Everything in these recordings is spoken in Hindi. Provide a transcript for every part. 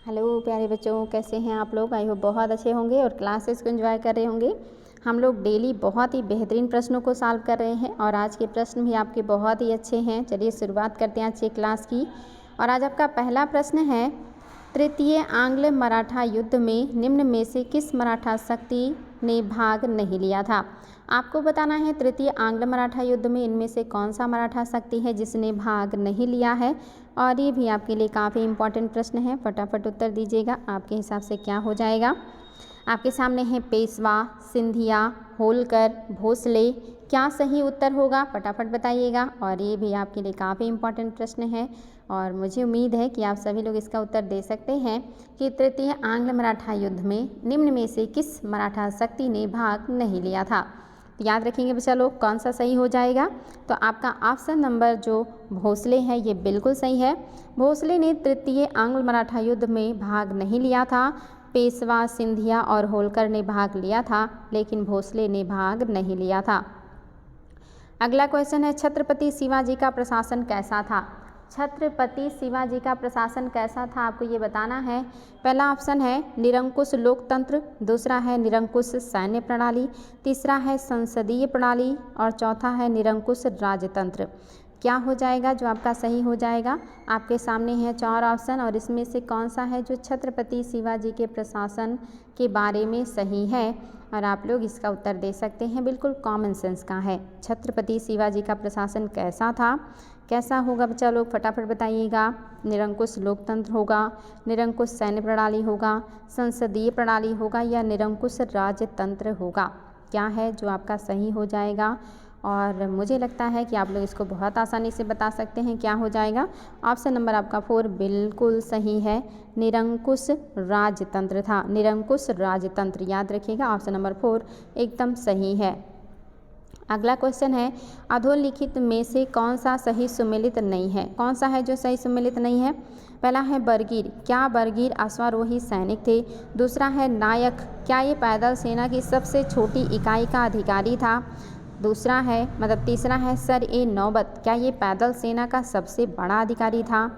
हेलो प्यारे बच्चों, कैसे हैं आप लोग। आई होप बहुत अच्छे होंगे और क्लासेस को एंजॉय कर रहे होंगे। हम लोग डेली बहुत ही बेहतरीन प्रश्नों को सॉल्व कर रहे हैं और आज के प्रश्न भी आपके बहुत ही अच्छे हैं। चलिए शुरुआत करते हैं आज की क्लास की। और आज आपका पहला प्रश्न है, तृतीय आंग्ल मराठा युद्ध में निम्न में से किस मराठा शक्ति ने भाग नहीं लिया था। आपको बताना है तृतीय आंग्ल मराठा युद्ध में इनमें से कौन सा मराठा शक्ति है जिसने भाग नहीं लिया है। और ये भी आपके लिए काफ़ी इंपॉर्टेंट प्रश्न है, फटाफट उत्तर दीजिएगा। आपके हिसाब से क्या हो जाएगा। आपके सामने है पेशवा, सिंधिया, होलकर, भोसले। क्या सही उत्तर होगा फटाफट बताइएगा। और ये भी आपके लिए काफ़ी इंपॉर्टेंट प्रश्न है और मुझे उम्मीद है कि आप सभी लोग इसका उत्तर दे सकते हैं कि तृतीय आंग्ल मराठा युद्ध में निम्न में से किस मराठा शक्ति ने भाग नहीं लिया था। तो याद रखेंगे बच्चा लोग कौन सा सही हो जाएगा। तो आपका ऑप्शन नंबर जो भोसले है ये बिल्कुल सही है। भोसले ने तृतीय आंग्ल मराठा युद्ध में भाग नहीं लिया था। पेशवा, सिंधिया और होलकर ने भाग लिया था, लेकिन भोसले ने भाग नहीं लिया था। अगला क्वेश्चन है, छत्रपति शिवाजी का प्रशासन कैसा था। छत्रपति शिवाजी का प्रशासन कैसा था आपको ये बताना है। पहला ऑप्शन है निरंकुश लोकतंत्र, दूसरा है निरंकुश सैन्य प्रणाली, तीसरा है संसदीय प्रणाली और चौथा है निरंकुश राजतंत्र। क्या हो जाएगा जो आपका सही हो जाएगा। आपके सामने है 4 ऑप्शन और इसमें से कौन सा है जो छत्रपति शिवाजी के प्रशासन के बारे में सही है। और आप लोग इसका उत्तर दे सकते हैं, बिल्कुल कॉमन सेंस का है। छत्रपति शिवाजी का प्रशासन कैसा था, कैसा होगा बच्चा लोग फटाफट बताइएगा। निरंकुश लोकतंत्र होगा, निरंकुश सैन्य प्रणाली होगा, संसदीय प्रणाली होगा या निरंकुश राजतंत्र होगा। क्या है जो आपका सही हो जाएगा। और मुझे लगता है कि आप लोग इसको बहुत आसानी से बता सकते हैं। क्या हो जाएगा। ऑप्शन नंबर आपका 4 बिल्कुल सही है, निरंकुश राजतंत्र था। निरंकुश राजतंत्र याद रखिएगा, ऑप्शन नंबर 4 एकदम सही है। अगला क्वेश्चन है, अधोलिखित में से कौन सा सही सुमेलित नहीं है। कौन सा है जो सही सुमेलित नहीं है। पहला है बरगीर, क्या बरगीर अश्वारोही सैनिक थे। दूसरा है नायक, क्या ये पैदल सेना की सबसे छोटी इकाई का अधिकारी था। दूसरा है तीसरा है सर-ए-नौबत, क्या ये पैदल सेना का सबसे बड़ा अधिकारी था।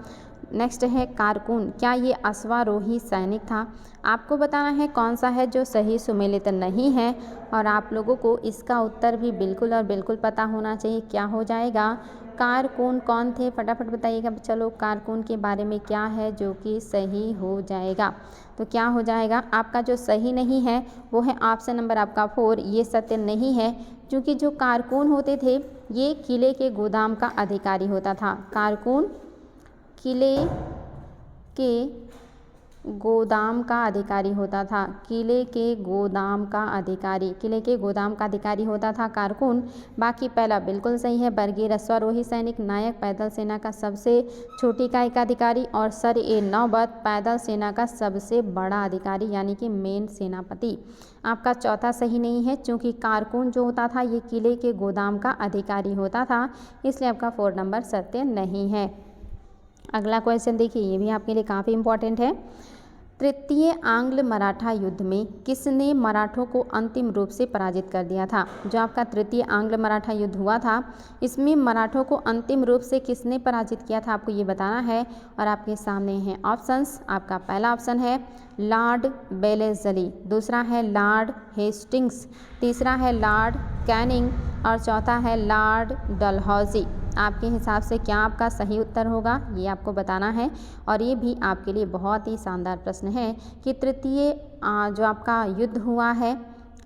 नेक्स्ट है कारकुन, क्या ये अश्वारोही सैनिक था। आपको बताना है कौन सा है जो सही सुमेलित नहीं है और आप लोगों को इसका उत्तर भी बिल्कुल और बिल्कुल पता होना चाहिए। क्या हो जाएगा। कारकुन कौन थे फटाफट बताइएगा। चलो कारकुन के बारे में क्या है जो कि सही हो जाएगा। तो क्या हो जाएगा। आपका जो सही नहीं है वो है ऑप्शन नंबर आपका 4, ये सत्य नहीं है। क्योंकि जो कारकुन होते थे ये किले के गोदाम का अधिकारी होता था। कारकुन किले के गोदाम का अधिकारी होता था। किले के गोदाम का अधिकारी, किले के गोदाम का अधिकारी होता था कारकुन। बाकी पहला बिल्कुल सही है, बरगीर अश्वारोही सैनिक, नायक पैदल सेना का सबसे छोटी इकाई का अधिकारी और सर-ए-नौबत पैदल सेना का सबसे बड़ा अधिकारी यानी कि मेन सेनापति। आपका चौथा सही नहीं है, क्योंकि कारकुन जो होता था ये किले के गोदाम का अधिकारी होता था, इसलिए आपका 4 नंबर सत्य नहीं है। अगला क्वेश्चन देखिए, ये भी आपके लिए काफ़ी इंपॉर्टेंट है। तृतीय आंग्ल मराठा युद्ध में किसने मराठों को अंतिम रूप से पराजित कर दिया था। जो आपका तृतीय आंग्ल मराठा युद्ध हुआ था इसमें मराठों को अंतिम रूप से किसने पराजित किया था आपको ये बताना है। और आपके सामने हैं ऑप्शंस। आपका पहला ऑप्शन है लॉर्ड वेलेस्ली, दूसरा है लॉर्ड हेस्टिंग्स, तीसरा है लॉर्ड कैनिंग और चौथा है लॉर्ड डलहौजी। आपके हिसाब से क्या आपका सही उत्तर होगा ये आपको बताना है। और ये भी आपके लिए बहुत ही शानदार प्रश्न है कि तृतीय जो आपका युद्ध हुआ है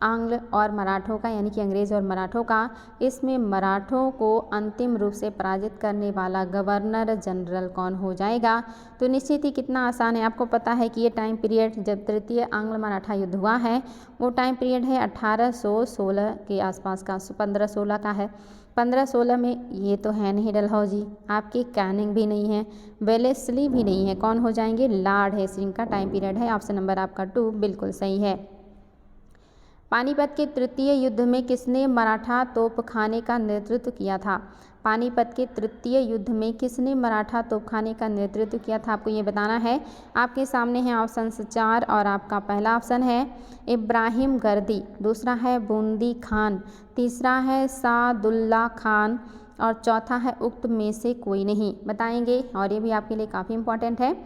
आंग्ल और मराठों का यानी कि अंग्रेज़ और मराठों का, इसमें मराठों को अंतिम रूप से पराजित करने वाला गवर्नर जनरल कौन हो जाएगा। तो निश्चित ही कितना आसान है। आपको पता है कि ये टाइम पीरियड जब तृतीय आंग्ल मराठा युद्ध हुआ है वो टाइम पीरियड है 1816 के आसपास का, 1516 का है। 1516 में ये तो है नहीं डलहौजी, आपकी कैनिंग भी नहीं है, वेलेस्ली भी नहीं है। कौन हो जाएंगे। लॉर्ड हेस्टिंग्स का टाइम पीरियड है। ऑप्शन नंबर आपका 2 बिल्कुल सही है। पानीपत के तृतीय युद्ध में किसने मराठा तोपखाने का नेतृत्व किया था। पानीपत के तृतीय युद्ध में किसने मराठा तोपखाने का नेतृत्व किया था आपको ये बताना है। आपके सामने है ऑप्शन 4 और आपका पहला ऑप्शन है इब्राहिम गर्दी, दूसरा है बूंदी खान, तीसरा है सादुल्ला खान और चौथा है उक्त में से कोई नहीं। बताएंगे और ये भी आपके लिए काफ़ी इंपॉर्टेंट है।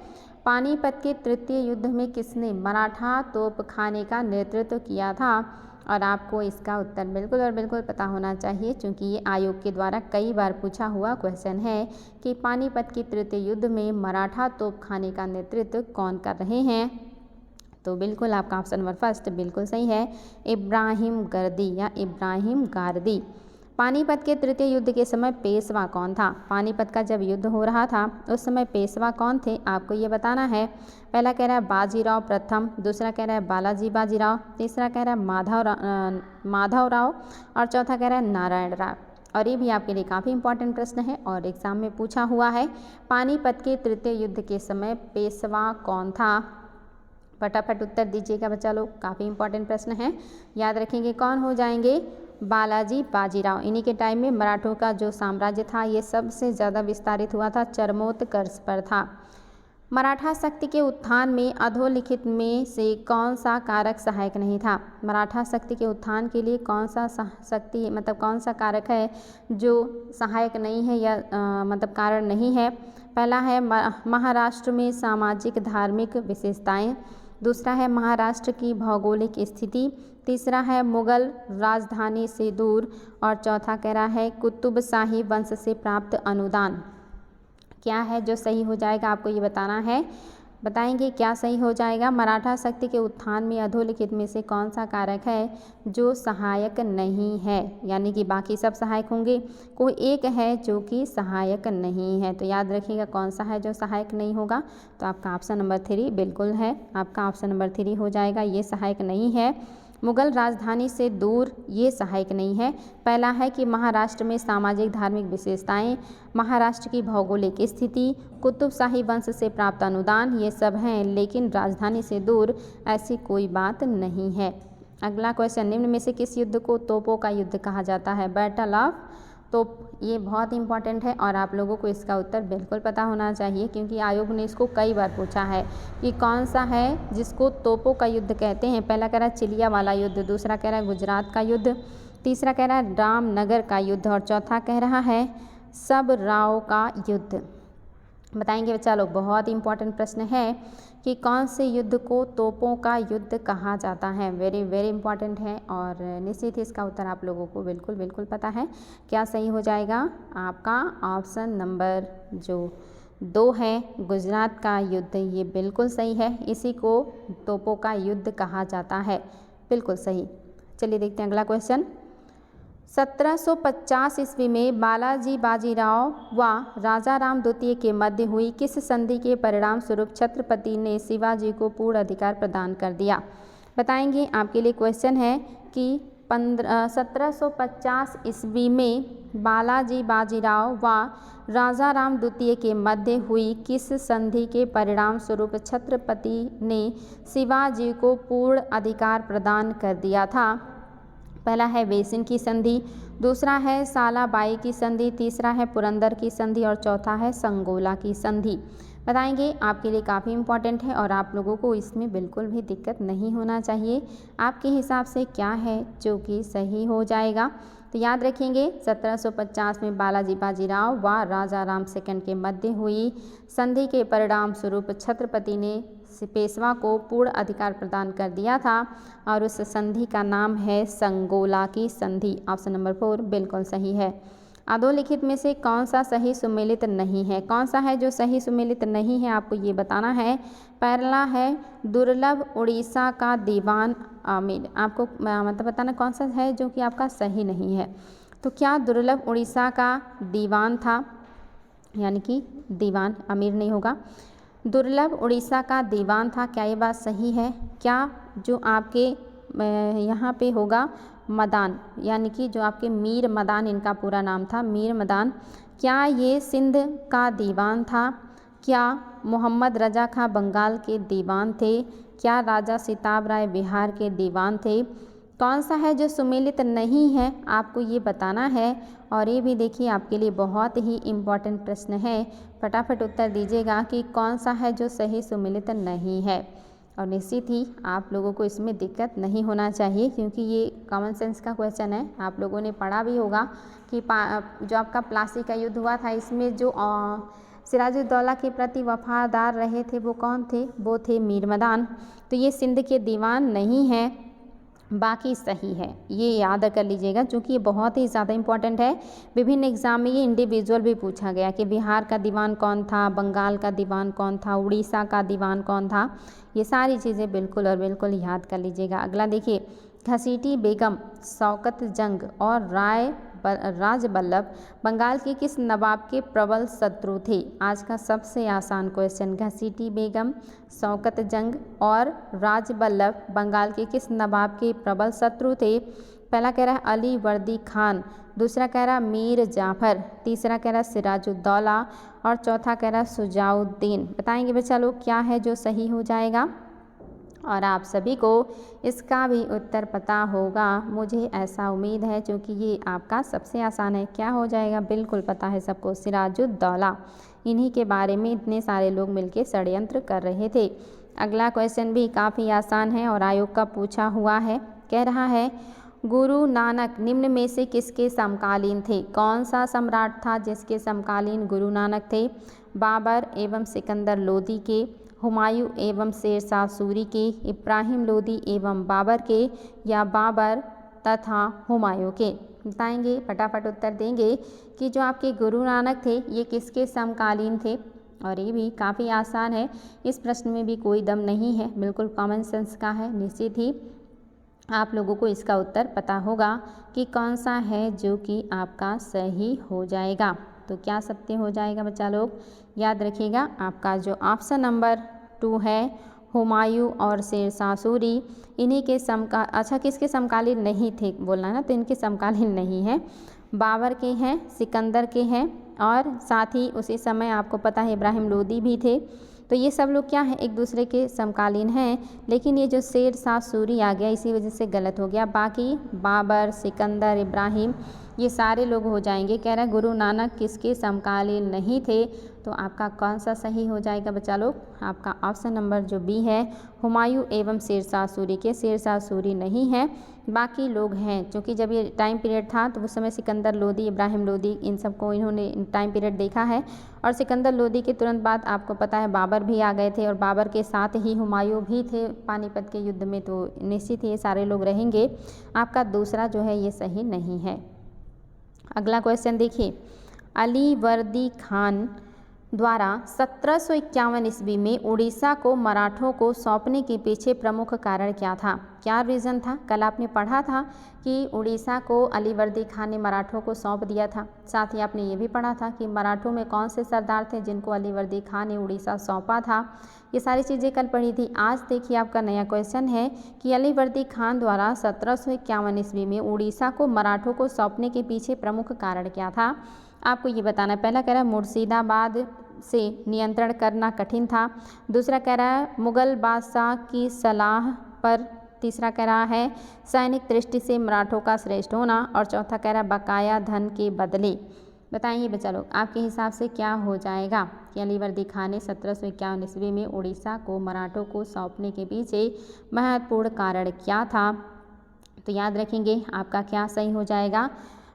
पानीपत के तृतीय युद्ध में किसने मराठा तोपखाने का नेतृत्व किया था? और आपको इसका उत्तर बिल्कुल और बिल्कुल पता होना चाहिए, क्योंकि ये आयोग के द्वारा कई बार पूछा हुआ क्वेश्चन है कि पानीपत के तृतीय युद्ध में मराठा तोपखाने का नेतृत्व कौन कर रहे हैं। तो बिल्कुल आपका ऑप्शन नंबर फर्स्ट बिल्कुल सही है, इब्राहिम गर्दी या इब्राहिम गारदी। पानीपत के तृतीय युद्ध के समय पेशवा कौन था? पानीपत का जब युद्ध हो रहा था उस समय पेशवा कौन थे, आपको ये बताना है। पहला कह रहा है बाजीराव प्रथम, दूसरा कह रहा है बालाजी बाजीराव, तीसरा कह रहा है माधवराव और चौथा कह रहा है नारायण राव। और ये भी आपके लिए काफ़ी इंपॉर्टेंट प्रश्न है और एग्जाम में पूछा हुआ है। पानीपत के तृतीय युद्ध के समय पेशवा कौन था? फटाफट उत्तर दीजिएगा बच्चा लोग, काफ़ी इंपॉर्टेंट प्रश्न है, याद रखेंगे। कौन हो जाएंगे? बालाजी बाजीराव। इन्हीं के टाइम में मराठों का जो साम्राज्य था ये सबसे ज़्यादा विस्तारित हुआ था, चरमोत्कर्ष पर था। मराठा शक्ति के उत्थान में अधोलिखित में से कौन सा कारक सहायक नहीं था? मराठा शक्ति के उत्थान के लिए कौन सा शक्ति मतलब कौन सा कारक है जो सहायक नहीं है या मतलब कारण नहीं है? पहला है महाराष्ट्र में सामाजिक धार्मिक विशेषताएं, दूसरा है महाराष्ट्र की भौगोलिक स्थिति, तीसरा है मुगल राजधानी से दूर और चौथा कह रहा है कुतुब शाही वंश से प्राप्त अनुदान। क्या है जो सही हो जाएगा, आपको ये बताना है। बताएंगे क्या सही हो जाएगा। मराठा शक्ति के उत्थान में अधोलिखित में से कौन सा कारक है जो सहायक नहीं है, यानी कि बाकी सब सहायक होंगे, कोई एक है जो कि सहायक नहीं है। तो याद रखिएगा कौन सा है जो सहायक नहीं होगा। तो आपका ऑप्शन नंबर 3 बिल्कुल है, आपका ऑप्शन नंबर 3 हो जाएगा, ये सहायक नहीं है। मुगल राजधानी से दूर ये सहायक नहीं है। पहला है कि महाराष्ट्र में सामाजिक धार्मिक विशेषताएं, महाराष्ट्र की भौगोलिक स्थिति, कुतुब शाही वंश से प्राप्त अनुदान, ये सब हैं, लेकिन राजधानी से दूर ऐसी कोई बात नहीं है। अगला क्वेश्चन, निम्न में से किस युद्ध को तोपों का युद्ध कहा जाता है? बैटल ऑफ तोप। ये बहुत इंपॉर्टेंट है और आप लोगों को इसका उत्तर बिल्कुल पता होना चाहिए, क्योंकि आयोग ने इसको कई बार पूछा है कि कौन सा है जिसको तोपों का युद्ध कहते हैं। पहला कह रहा है चिलिया वाला युद्ध, दूसरा कह रहा है गुजरात का युद्ध, तीसरा कह रहा है रामनगर का युद्ध और चौथा कह रहा है सबराव का युद्ध। बताएंगे बच्चा लोग, बहुत इंपॉर्टेंट प्रश्न है कि कौन से युद्ध को तोपों का युद्ध कहा जाता है। वेरी वेरी इंपॉर्टेंट है और निश्चित ही इसका उत्तर आप लोगों को बिल्कुल बिल्कुल पता है। क्या सही हो जाएगा? आपका ऑप्शन नंबर जो 2 है गुजरात का युद्ध, ये बिल्कुल सही है, इसी को तोपों का युद्ध कहा जाता है, बिल्कुल सही। चलिए देखते हैं अगला क्वेश्चन। 1750 ईस्वी में बालाजी बाजीराव व राजा राम द्वितीय के मध्य हुई किस संधि के परिणाम स्वरूप छत्रपति ने शिवाजी को पूर्ण अधिकार प्रदान कर दिया? बताएंगे, आपके लिए क्वेश्चन है कि 1750 ईस्वी में बालाजी बाजीराव व राजा राम द्वितीय के मध्य हुई किस संधि के परिणाम स्वरूप छत्रपति ने शिवाजी को पूर्ण अधिकार प्रदान कर दिया था? पहला है बेसिन की संधि, दूसरा है सालाबाई की संधि, तीसरा है पुरंदर की संधि और चौथा है संगोला की संधि। बताएंगे, आपके लिए काफ़ी इंपॉर्टेंट है और आप लोगों को इसमें बिल्कुल भी दिक्कत नहीं होना चाहिए। आपके हिसाब से क्या है जो कि सही हो जाएगा? तो याद रखेंगे 1750 में बालाजी बाजीराव व राजा राम सेकंड के मध्य हुई संधि के परिणाम स्वरूप छत्रपति ने पेशवा को पूर्ण अधिकार प्रदान कर दिया था और उस संधि का नाम है संगोला की संधि। ऑप्शन नंबर 4 बिल्कुल सही है। अधोलिखित में से कौन सा सही सुमेलित नहीं है? कौन सा है जो सही सुमेलित नहीं है, आपको ये बताना है। पहला है दुर्लभ उड़ीसा का दीवान आमिर, आपको मतलब बताना कौन सा है जो कि आपका सही नहीं है। तो क्या दुर्लभ उड़ीसा का दीवान था, यानी कि दीवान अमीर नहीं होगा। दुर्लभ उड़ीसा का दीवान था, क्या ये बात सही है? क्या जो आपके यहाँ पे होगा मदान, यानी कि जो आपके मीर मदान, इनका पूरा नाम था मीर मदान, क्या ये सिंध का दीवान था? क्या मोहम्मद रजा खां बंगाल के दीवान थे? क्या राजा सिताब राय बिहार के दीवान थे? कौन सा है जो सुमेलित नहीं है, आपको ये बताना है। और ये भी देखिए आपके लिए बहुत ही इम्पॉर्टेंट प्रश्न है, फटाफट उत्तर दीजिएगा कि कौन सा है जो सही सुमेलित नहीं है। और निश्चित ही आप लोगों को इसमें दिक्कत नहीं होना चाहिए, क्योंकि ये कॉमन सेंस का क्वेश्चन है। आप लोगों ने पढ़ा भी होगा कि जो आपका प्लासी का युद्ध हुआ था, इसमें जो सिराजुद्दौला के प्रति वफादार रहे थे वो कौन थे? वो थे मीर मदान। तो ये सिंध के दीवान नहीं है, बाकी सही है, ये याद कर लीजिएगा क्योंकि ये बहुत ही ज़्यादा इंपॉर्टेंट है। विभिन्न एग्जाम में ये इंडिविजुअल भी पूछा गया कि बिहार का दीवान कौन था, बंगाल का दीवान कौन था, उड़ीसा का दीवान कौन था। ये सारी चीज़ें बिल्कुल और बिल्कुल याद कर लीजिएगा। अगला देखिए, घसीटी बेगम, शौकत जंग और राजबल्लभ बंगाल के किस नवाब के प्रबल शत्रु थे? आज का सबसे आसान क्वेश्चन, घसीटी बेगम, शौकत जंग और राजबल्लभ बंगाल के किस नवाब के प्रबल शत्रु थे? पहला कह रहा है अली वर्दी खान, दूसरा कह रहा मीर जाफर, तीसरा कह रहा सिराजुद्दौला और चौथा कह रहा सुजाउद्दीन। बताएंगे बच्चा लोग क्या है जो सही हो जाएगा? और आप सभी को इसका भी उत्तर पता होगा, मुझे ऐसा उम्मीद है, क्योंकि ये आपका सबसे आसान है। क्या हो जाएगा? बिल्कुल पता है सबको, सिराजुद्दौला। इन्हीं के बारे में इतने सारे लोग मिलकर षड्यंत्र कर रहे थे। अगला क्वेश्चन भी काफ़ी आसान है और आयोग का पूछा हुआ है। कह रहा है गुरु नानक निम्न में से किसके समकालीन थे? कौन सा सम्राट था जिसके समकालीन गुरु नानक थे? बाबर एवं सिकंदर लोदी के, हुमायूं एवं शेरशाह सूरी के, इब्राहिम लोदी एवं बाबर के, या बाबर तथा हुमायूं के? बताएंगे, फटाफट उत्तर देंगे कि जो आपके गुरु नानक थे ये किसके समकालीन थे। और ये भी काफ़ी आसान है, इस प्रश्न में भी कोई दम नहीं है, बिल्कुल कॉमन सेंस का है। निश्चित ही आप लोगों को इसका उत्तर पता होगा कि कौन सा है जो कि आपका सही हो जाएगा। तो क्या सत्य हो जाएगा बच्चा लोग? याद रखिएगा, आपका जो ऑप्शन नंबर 2 है हुमायूं और शेरशाह सूरी, इन्हीं के अच्छा किसके समकालीन नहीं थे बोलना है ना, तो इनके समकालीन नहीं है, बाबर के हैं, सिकंदर के हैं और साथ ही उसी समय आपको पता है इब्राहिम लोदी भी थे। तो ये सब लोग क्या है, एक दूसरे के समकालीन हैं। लेकिन ये जो शेरशाह सूरी आ गया इसी वजह से गलत हो गया। बाकी बाबर, सिकंदर, इब्राहिम ये सारे लोग हो जाएंगे। कह रहा है गुरु नानक किसके समकालीन नहीं थे, तो आपका कौन सा सही हो जाएगा बच्चा लोग? आपका ऑप्शन नंबर जो बी है हुमायूं एवं शेरशाह सूरी के। शेरशाह सूरी नहीं है, बाकी लोग हैं। क्योंकि जब ये टाइम पीरियड था तो उस समय सिकंदर लोदी, इब्राहिम लोदी, इन सबको इन्होंने टाइम पीरियड देखा है। और सिकंदर लोदी के तुरंत बाद आपको पता है बाबर भी आ गए थे और बाबर के साथ ही हुमायूं भी थे पानीपत के युद्ध में। तो निश्चित ये सारे लोग रहेंगे। आपका दूसरा जो है ये सही नहीं है। अगला क्वेश्चन देखिए, अली वर्दी खान द्वारा 1751 ईस्वी में उड़ीसा को मराठों को सौंपने के पीछे प्रमुख कारण क्या था? क्या रीज़न था? कल आपने पढ़ा था कि उड़ीसा को अली वर्दी खान ने मराठों को सौंप दिया था। साथ ही आपने ये भी पढ़ा था कि मराठों में कौन से सरदार थे जिनको अली वर्दी खान ने उड़ीसा सौंपा था। ये सारी चीज़ें कल पढ़ी थी। आज देखिए आपका नया क्वेश्चन है कि अली वर्दी खान द्वारा 1751 ईस्वी में उड़ीसा को मराठों को सौंपने के पीछे प्रमुख कारण क्या था? आपको ये बताना है। पहला कह रहा है मुर्शिदाबाद से नियंत्रण करना कठिन था, दूसरा कह रहा है मुगल बादशाह की सलाह पर, तीसरा कह रहा है सैनिक दृष्टि से मराठों का श्रेष्ठ होना और चौथा कह रहा है बकाया धन के बदले। बताइए बच्चा लोग आपके हिसाब से क्या हो जाएगा कि अली वर्दी खान ने 1751 ईस्वी में उड़ीसा को मराठों को सौंपने के पीछे महत्वपूर्ण कारण क्या था? तो याद रखेंगे आपका क्या सही हो जाएगा?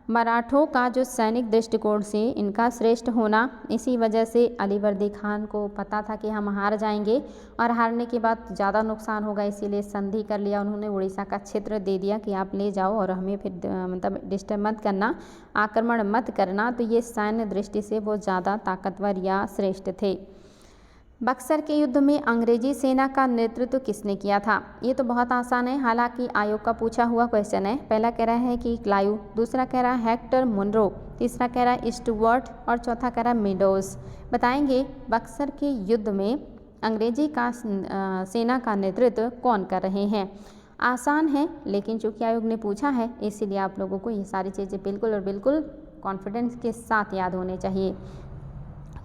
मराठों का जो सैनिक दृष्टिकोण से इनका श्रेष्ठ होना, इसी वजह से अली वर्दी खान को पता था कि हम हार जाएंगे और हारने के बाद ज़्यादा नुकसान होगा, इसीलिए संधि कर लिया उन्होंने। उड़ीसा का क्षेत्र दे दिया कि आप ले जाओ और हमें फिर मतलब डिस्टर्ब मत करना, आक्रमण मत करना। तो ये सैन्य दृष्टि से वो ज़्यादा ताकतवर या श्रेष्ठ थे। बक्सर के युद्ध में अंग्रेजी सेना का नेतृत्व किसने किया था? ये तो बहुत आसान है, हालांकि आयोग का पूछा हुआ क्वेश्चन है। पहला कह रहा है कि क्लाइव, दूसरा कह रहा है हेक्टर मुनरो, तीसरा कह रहा है स्टुअर्ट और चौथा कह रहा है मेडोज। बताएंगे बक्सर के युद्ध में अंग्रेजी का सेना का नेतृत्व कौन कर रहे हैं? आसान है, लेकिन चूँकि आयोग ने पूछा है इसीलिए आप लोगों को ये सारी चीज़ें बिल्कुल और बिल्कुल कॉन्फिडेंस के साथ याद होने चाहिए।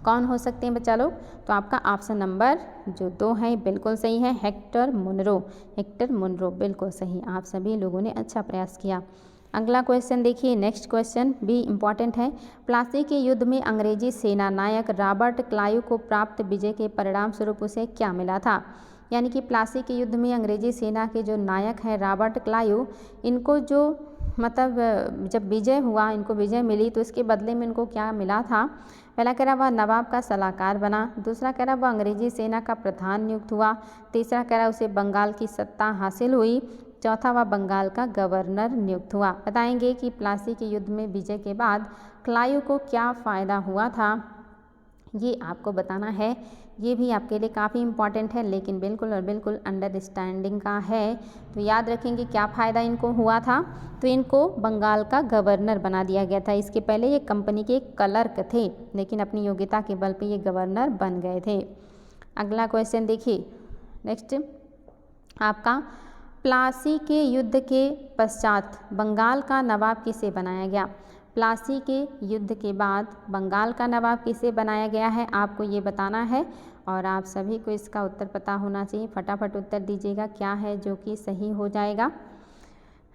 कौन हो सकते हैं बच्चा लोग? तो आपका ऑप्शन नंबर जो 2 है बिल्कुल सही है, हेक्टर मुनरो। हेक्टर मुनरो बिल्कुल सही। आप सभी लोगों ने अच्छा प्रयास किया। अगला क्वेश्चन देखिए, नेक्स्ट क्वेश्चन भी इम्पॉर्टेंट है। प्लासी के युद्ध में अंग्रेजी सेना नायक रॉबर्ट क्लाइव को प्राप्त विजय के परिणाम स्वरूप उसे क्या मिला था? यानी कि प्लासी के युद्ध में अंग्रेजी सेना के जो नायक हैं रॉबर्ट क्लाइव, इनको जो मतलब जब विजय हुआ, इनको विजय मिली तो इसके बदले में इनको क्या मिला था? पहला कह रहा वह नवाब का सलाहकार बना, दूसरा कह रहा वह अंग्रेजी सेना का प्रधान नियुक्त हुआ, तीसरा कह रहा उसे बंगाल की सत्ता हासिल हुई, चौथा वह बंगाल का गवर्नर नियुक्त हुआ। बताएंगे कि प्लासी के युद्ध में विजय के बाद क्लाइव को क्या फ़ायदा हुआ था, ये आपको बताना है। ये भी आपके लिए काफ़ी इम्पॉर्टेंट है, लेकिन बिल्कुल और बिल्कुल अंडरस्टैंडिंग का है। तो याद रखेंगे क्या फ़ायदा इनको हुआ था। तो इनको बंगाल का गवर्नर बना दिया गया था। इसके पहले ये कंपनी के क्लर्क थे, लेकिन अपनी योग्यता के बल पे ये गवर्नर बन गए थे। अगला क्वेश्चन देखिए। नेक्स्ट आपका, प्लासी के युद्ध के पश्चात बंगाल का नवाब किसे बनाया गया। प्लासी के युद्ध के बाद बंगाल का नवाब किसे बनाया गया है, आपको ये बताना है। और आप सभी को इसका उत्तर पता होना चाहिए। फटाफट उत्तर दीजिएगा क्या है जो कि सही हो जाएगा।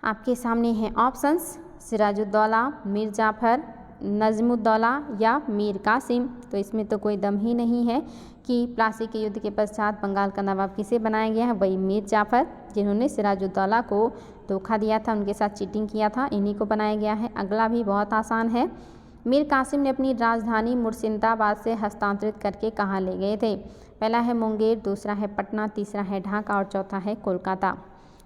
आपके सामने हैं ऑप्शंस, सिराजुद्दौला, मीर जाफ़र, नजमुद्दौला या मीर कासिम। तो इसमें तो कोई दम ही नहीं है कि प्लासी के युद्ध के पश्चात बंगाल का नवाब किसे बनाया गया है, वही मीर जाफ़र, जिन्होंने सिराजुद्दौला को धोखा दिया था, उनके साथ चीटिंग किया था, इन्हीं को बनाया गया है। अगला भी बहुत आसान है। मीर कासिम ने अपनी राजधानी मुर्शिदाबाद से हस्तांतरित करके कहाँ ले गए थे। पहला है मुंगेर, दूसरा है पटना, तीसरा है ढाका और चौथा है कोलकाता।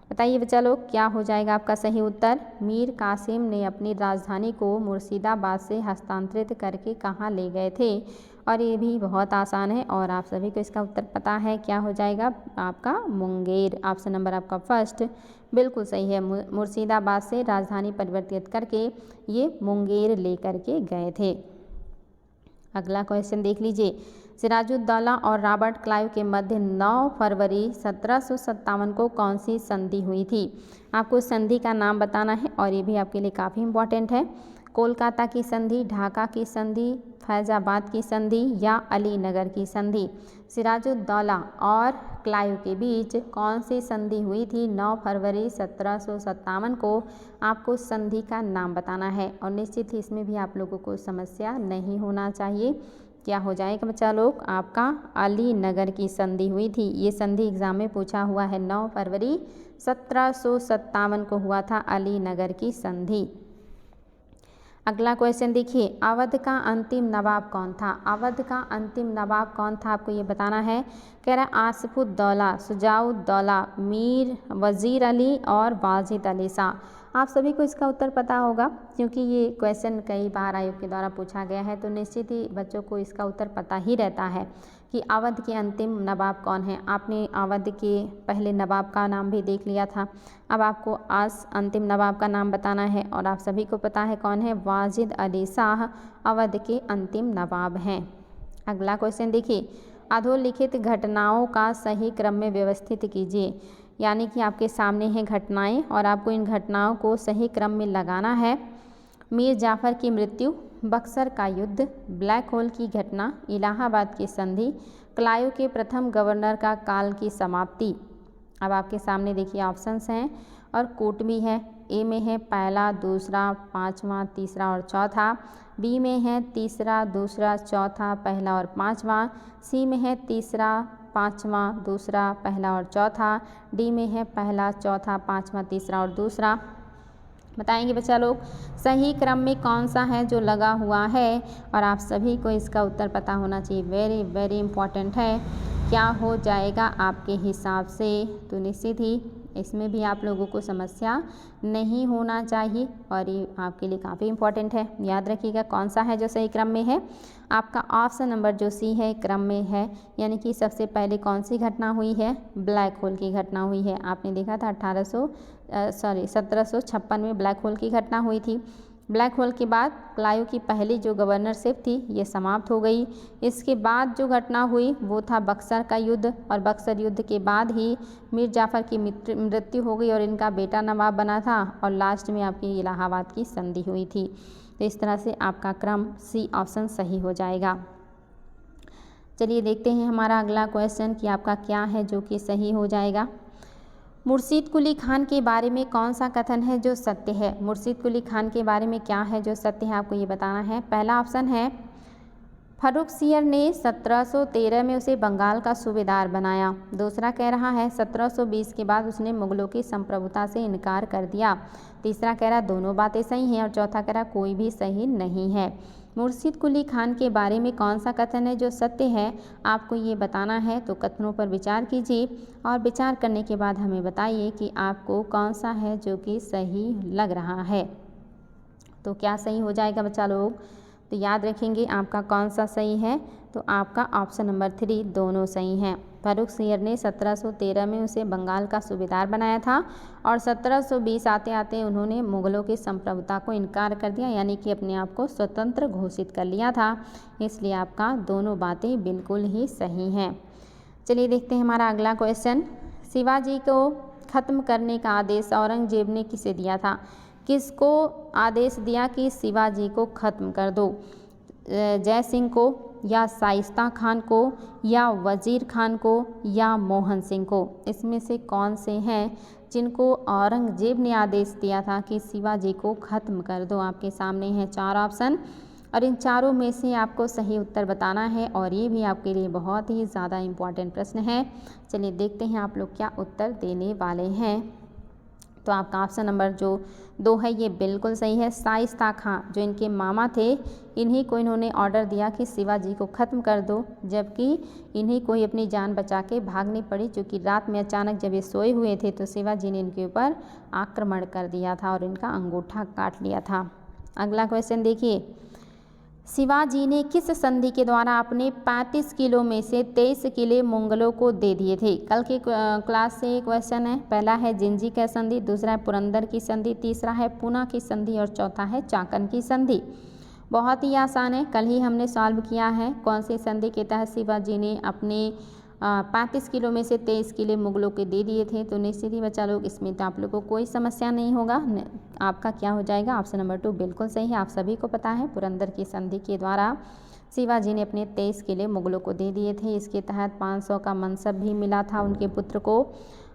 बताइए बच्चा लोग क्या हो जाएगा आपका सही उत्तर। मीर कासिम ने अपनी राजधानी को मुर्शिदाबाद से हस्तांतरित करके कहाँ ले गए थे। और ये भी बहुत आसान है और आप सभी को इसका उत्तर पता है। क्या हो जाएगा आपका मुंगेर। ऑप्शन नंबर आपका फर्स्ट बिल्कुल सही है। मुर्शिदाबाद से राजधानी परिवर्तित करके ये मुंगेर लेकर के गए थे। अगला क्वेश्चन देख लीजिए। सिराजुद्दौला और रॉबर्ट क्लाइव के मध्य 9 फरवरी 1757 को कौन सी संधि हुई थी। आपको संधि का नाम बताना है और ये भी आपके लिए काफ़ी इम्पोर्टेंट है। कोलकाता की संधि, ढाका की संधि, फैज़ाबाद की संधि या अलीनगर की संधि। सिराजुद्दौला और क्लाइव के बीच कौन सी संधि हुई थी 9 फरवरी 1757 को। आपको संधि का नाम बताना है और निश्चित ही इसमें भी आप लोगों को समस्या नहीं होना चाहिए। क्या हो जाएगा बच्चा लोग, आपका अलीनगर की संधि हुई थी। ये संधि एग्जाम में पूछा हुआ है। 9 फरवरी 1757 को हुआ था अलीनगर की संधि। अगला क्वेश्चन देखिए। अवध का अंतिम नवाब कौन था। अवध का अंतिम नवाब कौन था आपको ये बताना है। कह रहा आसिफुद्दौला, शुजाउद्दौला, मीर वज़ीर अली और वाजिद अली शाह। आप सभी को इसका उत्तर पता होगा क्योंकि ये क्वेश्चन कई बार आयोग के द्वारा पूछा गया है। तो निश्चित ही बच्चों को इसका उत्तर पता ही रहता है कि अवध के अंतिम नवाब कौन है। आपने अवध के पहले नवाब का नाम भी देख लिया था। अब आपको आज अंतिम नवाब का नाम बताना है और आप सभी को पता है कौन है, वाजिद अली शाह अवध के अंतिम नवाब हैं। अगला क्वेश्चन देखिए। अधोलिखित घटनाओं का सही क्रम में व्यवस्थित कीजिए। यानी कि आपके सामने हैं घटनाएं और आपको इन घटनाओं को सही क्रम में लगाना है। मीर जाफ़र की मृत्यु, बक्सर का युद्ध, ब्लैक होल की घटना, इलाहाबाद की संधि, क्लाइव के प्रथम गवर्नर का काल की समाप्ति। अब आपके सामने देखिए ऑप्शंस हैं और कोट भी है। ए में है पहला, दूसरा, पाँचवा, तीसरा और चौथा। बी में है तीसरा, दूसरा, चौथा, पहला और पाँचवा। सी में है तीसरा, पाँचवा, दूसरा, पहला और चौथा। डी में है पहला, चौथा, पाँचवा, तीसरा और दूसरा। बताएंगे बच्चा लोग सही क्रम में कौन सा है जो लगा हुआ है और आप सभी को इसका उत्तर पता होना चाहिए। वेरी वेरी इम्पॉर्टेंट है। क्या हो जाएगा आपके हिसाब से। तो निश्चित ही इसमें भी आप लोगों को समस्या नहीं होना चाहिए और ये आपके लिए काफ़ी इम्पॉर्टेंट है। याद रखिएगा कौन सा है जो सही क्रम में है। आपका ऑप्शन नंबर जो सी है क्रम में है। यानी कि सबसे पहले कौन सी घटना हुई है, ब्लैक होल की घटना हुई है। आपने देखा था 1756 में ब्लैक होल की घटना हुई थी। ब्लैक होल के बाद क्लाइव की पहली जो गवर्नरशिप थी ये समाप्त हो गई। इसके बाद जो घटना हुई वो था बक्सर का युद्ध और बक्सर युद्ध के बाद ही मीर जाफ़र की मृत्यु हो गई और इनका बेटा नवाब बना था और लास्ट में आपकी इलाहाबाद की संधि हुई थी। तो इस तरह से आपका क्रम सी ऑप्शन सही हो जाएगा। चलिए देखते हैं हमारा अगला क्वेश्चन कि आपका क्या है जो कि सही हो जाएगा। मुर्शीद कुली खान के बारे में कौन सा कथन है जो सत्य है। मुर्शीद कुली खान के बारे में क्या है जो सत्य है आपको ये बताना है। पहला ऑप्शन है फर्रुखसियर ने 1713 में उसे बंगाल का सूबेदार बनाया। दूसरा कह रहा है 1720 के बाद उसने मुगलों की संप्रभुता से इनकार कर दिया। तीसरा कह रहा दोनों बातें सही हैं और चौथा कह रहा कोई भी सही नहीं है। मुर्शिद कुली खान के बारे में कौन सा कथन है जो सत्य है, आपको ये बताना है। तो कथनों पर विचार कीजिए और विचार करने के बाद हमें बताइए कि आपको कौन सा है जो कि सही लग रहा है। तो क्या सही हो जाएगा बच्चा लोग? तो याद रखेंगे आपका कौन सा सही है, तो आपका ऑप्शन नंबर 3 दोनों सही हैं। फर्रुखसिंह ने 1713 में उसे बंगाल का सूबेदार बनाया था और 1720 आते आते उन्होंने मुग़लों की संप्रभुता को इनकार कर दिया, यानी कि अपने आप को स्वतंत्र घोषित कर लिया था। इसलिए आपका दोनों बातें बिल्कुल ही सही हैं। चलिए देखते हैं हमारा अगला क्वेश्चन। शिवाजी को ख़त्म करने का आदेश औरंगजेब ने किसे दिया था? किसको आदेश दिया कि शिवाजी को ख़त्म कर दो? जय सिंह को, या शाइस्ता खान को, या वज़ीर खान को, या मोहन सिंह को? इसमें से कौन से हैं जिनको औरंगजेब ने आदेश दिया था कि शिवाजी को ख़त्म कर दो? आपके सामने हैं 4 ऑप्शन और इन चारों में से आपको सही उत्तर बताना है और ये भी आपके लिए बहुत ही ज़्यादा इम्पॉर्टेंट प्रश्न है। चलिए देखते हैं आप लोग क्या उत्तर देने वाले हैं। तो आपका ऑप्शन नंबर जो 2 है ये बिल्कुल सही है। शाइस्ता खां जो इनके मामा थे, इन्हीं को इन्होंने ऑर्डर दिया कि शिवाजी को ख़त्म कर दो, जबकि इन्हीं को ही अपनी जान बचा के भागनी पड़ी, क्योंकि रात में अचानक जब ये सोए हुए थे तो शिवाजी ने इनके ऊपर आक्रमण कर दिया था और इनका अंगूठा काट लिया था। अगला क्वेश्चन देखिए, शिवाजी ने किस संधि के द्वारा अपने 35 किलो में से 23 किले मुगलों को दे दिए थे? कल के क्लास से क्वेश्चन है। पहला है जिंजी का संधि, दूसरा है पुरंदर की संधि, तीसरा है पूना की संधि और चौथा है चाकन की संधि। बहुत ही आसान है, कल ही हमने सॉल्व किया है। कौन सी संधि के तहत शिवाजी ने अपने 35 किलो में से 23 किले मुगलों के दे दिए थे? तो निश्चित ही बच्चा लोग इसमें तो आप लोगों को कोई समस्या नहीं होगा। आपका क्या हो जाएगा? ऑप्शन नंबर 2 बिल्कुल सही है। आप सभी को पता है पुरंदर की संधि के द्वारा शिवाजी ने अपने 23 किले मुगलों को दे दिए थे। इसके तहत 500 का मनसब भी मिला था उनके पुत्र को।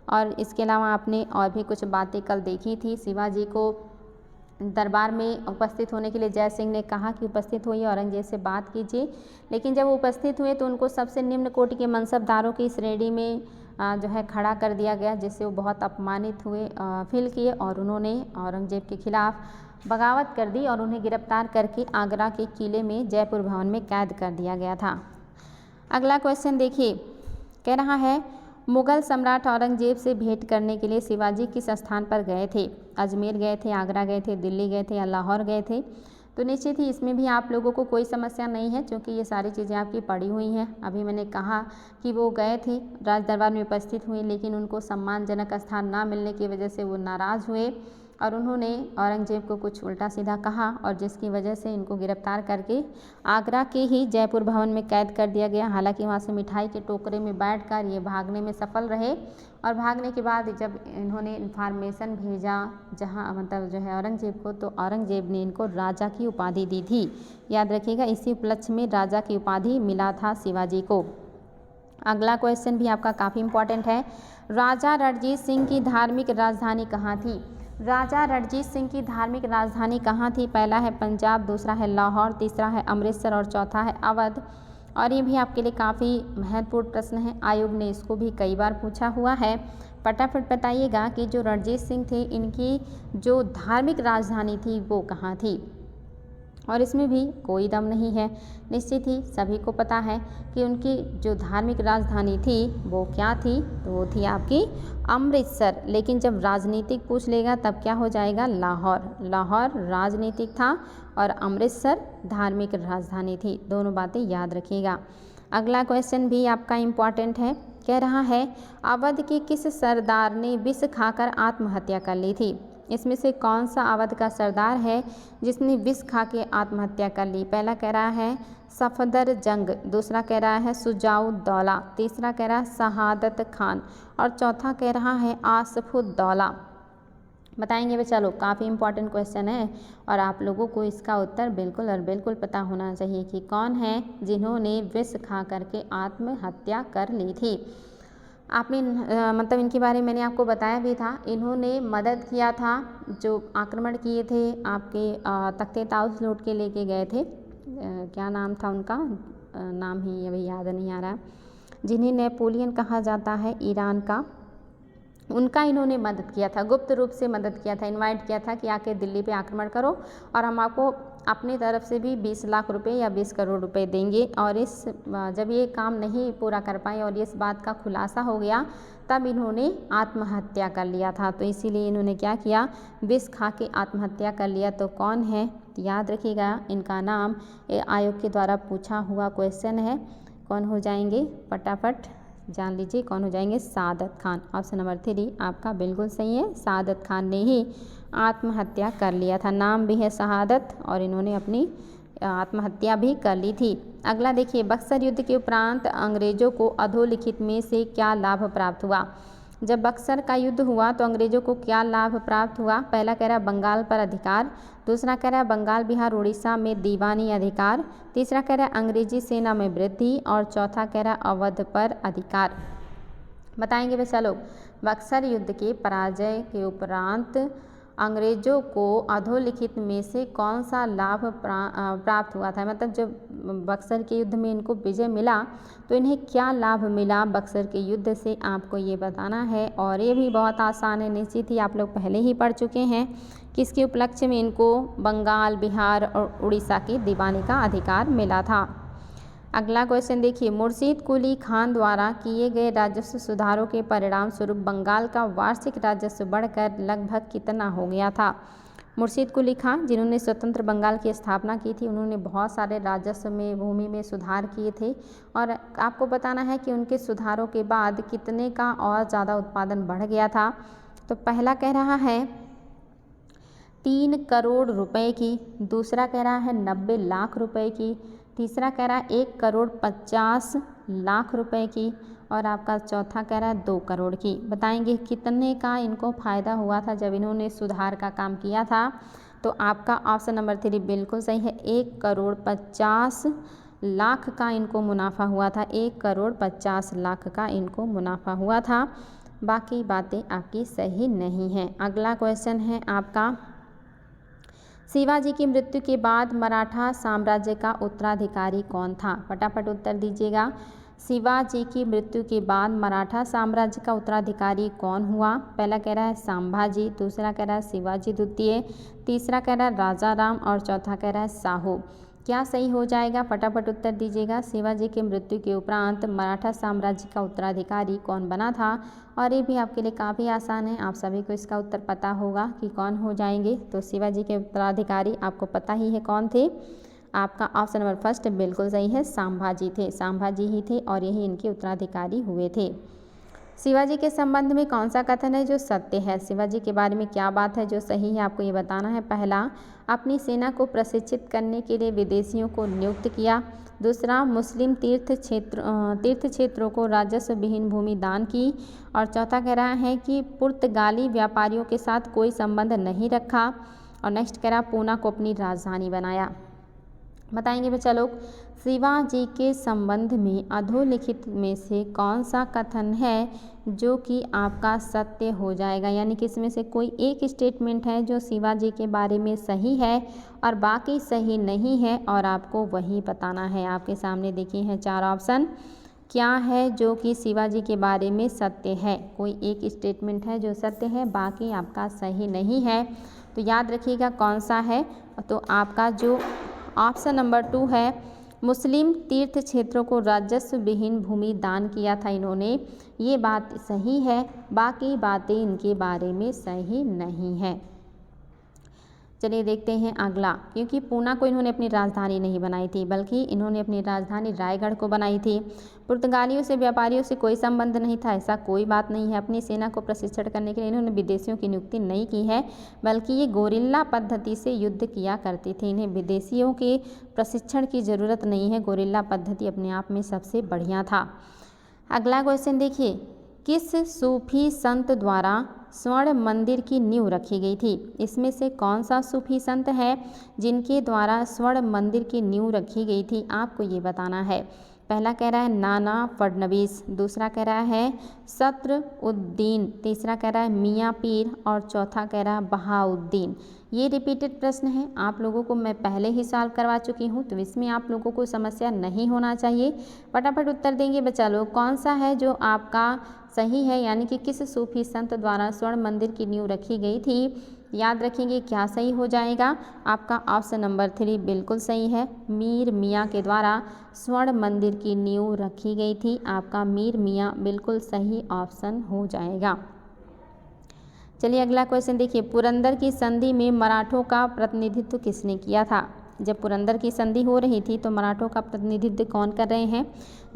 और इसके अलावा आपने और भी कुछ बातें कल देखी थी। शिवाजी को दरबार में उपस्थित होने के लिए जय सिंह ने कहा कि उपस्थित होइए, औरंगजेब से बात कीजिए, लेकिन जब वो उपस्थित हुए तो उनको सबसे निम्न कोटि के मनसबदारों की श्रेणी में जो है खड़ा कर दिया गया, जिससे वो बहुत अपमानित हुए, फील किए और उन्होंने औरंगजेब के खिलाफ बगावत कर दी और उन्हें गिरफ्तार करके आगरा के किले में जयपुर भवन में कैद कर दिया गया था। अगला क्वेश्चन देखिए, कह रहा है मुग़ल सम्राट औरंगजेब से भेंट करने के लिए शिवाजी किस स्थान पर गए थे? अजमेर गए थे, आगरा गए थे, दिल्ली गए थे या लाहौर गए थे? तो निश्चित ही इसमें भी आप लोगों को कोई समस्या नहीं है, क्योंकि ये सारी चीज़ें आपकी पड़ी हुई हैं। अभी मैंने कहा कि वो गए थे, राज दरबार में उपस्थित हुए, लेकिन उनको सम्मानजनक स्थान ना मिलने की वजह से वो नाराज़ हुए और उन्होंने औरंगजेब को कुछ उल्टा सीधा कहा और जिसकी वजह से इनको गिरफ्तार करके आगरा के ही जयपुर भवन में कैद कर दिया गया। हालांकि वहाँ से मिठाई के टोकरे में बैठकर ये भागने में सफल रहे और भागने के बाद जब इन्होंने इन्फॉर्मेशन भेजा जहाँ मतलब जो है औरंगजेब को, तो औरंगजेब ने इनको राजा की उपाधि दी थी। याद रखिएगा, इसी उपलक्ष्य में राजा की उपाधि मिला था शिवाजी को। अगला क्वेश्चन भी आपका काफ़ी इम्पोर्टेंट है। राजा रणजीत सिंह की धार्मिक राजधानी कहाँ थी? राजा रणजीत सिंह की धार्मिक राजधानी कहाँ थी? पहला है पंजाब, दूसरा है लाहौर, तीसरा है अमृतसर और चौथा है अवध। और ये भी आपके लिए काफ़ी महत्वपूर्ण प्रश्न है, आयोग ने इसको भी कई बार पूछा हुआ है। फटाफट बताइएगा कि जो रणजीत सिंह थे, इनकी जो धार्मिक राजधानी थी वो कहाँ थी? और इसमें भी कोई दम नहीं है, निश्चित ही सभी को पता है कि उनकी जो धार्मिक राजधानी थी वो क्या थी? तो वो थी आपकी अमृतसर। लेकिन जब राजनीतिक पूछ लेगा तब क्या हो जाएगा? लाहौर। लाहौर राजनीतिक था और अमृतसर धार्मिक राजधानी थी। दोनों बातें याद रखिएगा। अगला क्वेश्चन भी आपका इम्पॉर्टेंट है, कह रहा है अवध के किस सरदार ने विष खाकर आत्महत्या कर ली थी? इसमें से कौन सा अवध का सरदार है जिसने विष खा के आत्महत्या कर ली? पहला कह रहा है सफदर जंग, दूसरा कह रहा है सुजाउद्दौला, तीसरा कह रहा है शहादत खान और चौथा कह रहा है आसफुद्दौला। बताएंगे बच्चा लोग, काफ़ी इंपॉर्टेंट क्वेश्चन है और आप लोगों को इसका उत्तर बिल्कुल और बिल्कुल पता होना चाहिए कि कौन है जिन्होंने विष खा करके आत्महत्या कर ली थी। आपने मतलब इनके बारे में मैंने आपको बताया भी था। इन्होंने मदद किया था, जो आक्रमण किए थे आपके तख्ते ताउस लूट के लेके गए थे, क्या नाम था उनका, नाम ही अभी याद नहीं आ रहा, जिन्हें नेपोलियन कहा जाता है ईरान का। उनका इन्होंने मदद किया था, गुप्त रूप से मदद किया था, इनवाइट किया था कि आके दिल्ली पे आक्रमण करो और हम आपको अपनी तरफ से भी 20 लाख रुपए या 20 करोड़ रुपए देंगे। और जब ये काम नहीं पूरा कर पाए और इस बात का खुलासा हो गया तब इन्होंने आत्महत्या कर लिया था। तो इसीलिए इन्होंने क्या किया, विष खा के आत्महत्या कर लिया। तो कौन है, तो याद रखिएगा इनका नाम आयोग के द्वारा पूछा हुआ क्वेश्चन है। कौन हो जाएंगे, फटाफट जान लीजिए कौन हो जाएंगे, सादत खान। ऑप्शन नंबर 3 आपका बिल्कुल सही है, सादत खान ने ही आत्महत्या कर लिया था। नाम भी है शहादत और इन्होंने अपनी आत्महत्या भी कर ली थी। अगला देखिए, बक्सर युद्ध के उपरांत अंग्रेजों को अधोलिखित में से क्या लाभ प्राप्त हुआ। जब बक्सर का युद्ध हुआ तो अंग्रेजों को क्या लाभ प्राप्त हुआ। पहला कह रहा है बंगाल पर अधिकार, दूसरा कह रहा है बंगाल बिहार उड़ीसा में दीवानी अधिकार, तीसरा कह रहा है अंग्रेजी सेना में वृद्धि और चौथा कह रहा है अवध पर अधिकार। बताएंगे बच्चा लोग, बक्सर युद्ध के पराजय के उपरांत अंग्रेजों को अधोलिखित में से कौन सा लाभ प्राप्त हुआ था। मतलब जब बक्सर के युद्ध में इनको विजय मिला तो इन्हें क्या लाभ मिला बक्सर के युद्ध से, आपको ये बताना है। और ये भी बहुत आसान है, निश्चित ही आप लोग पहले ही पढ़ चुके हैं। किसके उपलक्ष्य में इनको बंगाल बिहार और उड़ीसा की दीवानी का अधिकार मिला था। अगला क्वेश्चन देखिए, मुर्शीद कुली खान द्वारा किए गए राजस्व सुधारों के परिणाम स्वरूप बंगाल का वार्षिक राजस्व बढ़कर लगभग कितना हो गया था। मुर्शीद कुली खान जिन्होंने स्वतंत्र बंगाल की स्थापना की थी, उन्होंने बहुत सारे राजस्व में भूमि में सुधार किए थे और आपको बताना है कि उनके सुधारों के बाद कितने का और ज़्यादा उत्पादन बढ़ गया था। तो पहला कह रहा है 3 करोड़ रुपए की, दूसरा कह रहा है 90 लाख रुपए की, तीसरा कह रहा है 1 करोड़ 50 लाख रुपए की और आपका चौथा कह रहा है 2 करोड़ की। बताएंगे कितने का इनको फ़ायदा हुआ था जब इन्होंने सुधार का काम किया था। तो आपका ऑप्शन नंबर 3 बिल्कुल सही है, 1 करोड़ 50 लाख का इनको मुनाफा हुआ था, 1 करोड़ 50 लाख का इनको मुनाफा हुआ था। बाकी बातें आपकी सही नहीं हैं। अगला क्वेश्चन है आपका, शिवाजी की मृत्यु के बाद मराठा साम्राज्य का उत्तराधिकारी कौन था। फटाफट उत्तर दीजिएगा। शिवाजी की मृत्यु के बाद मराठा साम्राज्य का उत्तराधिकारी कौन हुआ। पहला कह रहा है संभाजी, दूसरा कह रहा है शिवाजी द्वितीय, तीसरा कह रहा है राजा राम और चौथा कह रहा है साहू। क्या सही हो जाएगा, फटाफट उत्तर दीजिएगा। शिवाजी की मृत्यु के उपरांत मराठा साम्राज्य का उत्तराधिकारी कौन बना था। और ये भी आपके लिए काफ़ी आसान है, आप सभी को इसका उत्तर पता होगा कि कौन हो जाएंगे। तो शिवाजी के उत्तराधिकारी आपको पता ही है कौन थे। आपका ऑप्शन नंबर 1 बिल्कुल सही है, संभाजी थे, संभाजी ही थे और यही इनके उत्तराधिकारी हुए थे। शिवाजी के संबंध में कौन सा कथन है जो सत्य है। शिवाजी के बारे में क्या बात है जो सही है, आपको ये बताना है। पहला, अपनी सेना को प्रशिक्षित करने के लिए विदेशियों को नियुक्त किया। दूसरा, मुस्लिम तीर्थ क्षेत्रों को राजस्व विहीन भूमि दान की। और चौथा कह रहा है कि पुर्तगाली व्यापारियों के साथ कोई संबंध नहीं रखा। और नेक्स्ट कह रहा, पूना को अपनी राजधानी बनाया। बताएंगे बच्चा लोग, शिवाजी के संबंध में अधोलिखित में से कौन सा कथन है जो कि आपका सत्य हो जाएगा। यानी कि इसमें से कोई एक स्टेटमेंट है जो शिवाजी के बारे में सही है और बाकी सही नहीं है और आपको वही बताना है। आपके सामने देखिए हैं 4 ऑप्शन, क्या है जो कि शिवाजी के बारे में सत्य है। कोई एक स्टेटमेंट है जो सत्य है, बाकी आपका सही नहीं है। तो याद रखिएगा कौन सा है। तो आपका जो ऑप्शन नंबर 2 है, मुस्लिम तीर्थ क्षेत्रों को राजस्व विहीन भूमि दान किया था इन्होंने, ये बात सही है, बाकी बातें इनके बारे में सही नहीं है। चलिए देखते हैं अगला, क्योंकि पूना को इन्होंने अपनी राजधानी नहीं बनाई थी बल्कि इन्होंने अपनी राजधानी रायगढ़ को बनाई थी। पुर्तगालियों से व्यापारियों से कोई संबंध नहीं था, ऐसा कोई बात नहीं है। अपनी सेना को प्रशिक्षण करने के लिए इन्होंने विदेशियों की नियुक्ति नहीं की है, बल्कि ये गोरिल्ला पद्धति से युद्ध किया करती थी। इन्हें विदेशियों के प्रशिक्षण की ज़रूरत नहीं है, गोरिल्ला पद्धति अपने आप में सबसे बढ़िया था। अगला क्वेश्चन देखिए, किस सूफी संत द्वारा स्वर्ण मंदिर की नींव रखी गई थी। इसमें से कौन सा सूफी संत है जिनके द्वारा स्वर्ण मंदिर की नींव रखी गई थी, आपको ये बताना है। पहला कह रहा है नाना फडणवीस, दूसरा कह रहा है सत्रुद्दीन, तीसरा कह रहा है मियाँ पीर और चौथा कह रहा है बहाउद्दीन। ये रिपीटेड प्रश्न है, आप लोगों को मैं पहले ही सॉल्व करवा चुकी हूँ, तो इसमें आप लोगों को समस्या नहीं होना चाहिए। फटाफट उत्तर देंगे बच्चा लोग, कौन सा है जो आपका सही है, यानी कि किस सूफी संत द्वारा स्वर्ण मंदिर की नींव रखी गई थी। याद रखेंगे क्या सही हो जाएगा। आपका ऑप्शन नंबर 3 बिल्कुल सही है, मीर मियाँ के द्वारा स्वर्ण मंदिर की नींव रखी गई थी। आपका मीर मियाँ बिल्कुल सही ऑप्शन हो जाएगा। चलिए अगला क्वेश्चन देखिए, पुरंदर की संधि में मराठों का प्रतिनिधित्व किसने किया था। जब पुरंदर की संधि हो रही थी तो मराठों का प्रतिनिधित्व कौन कर रहे हैं।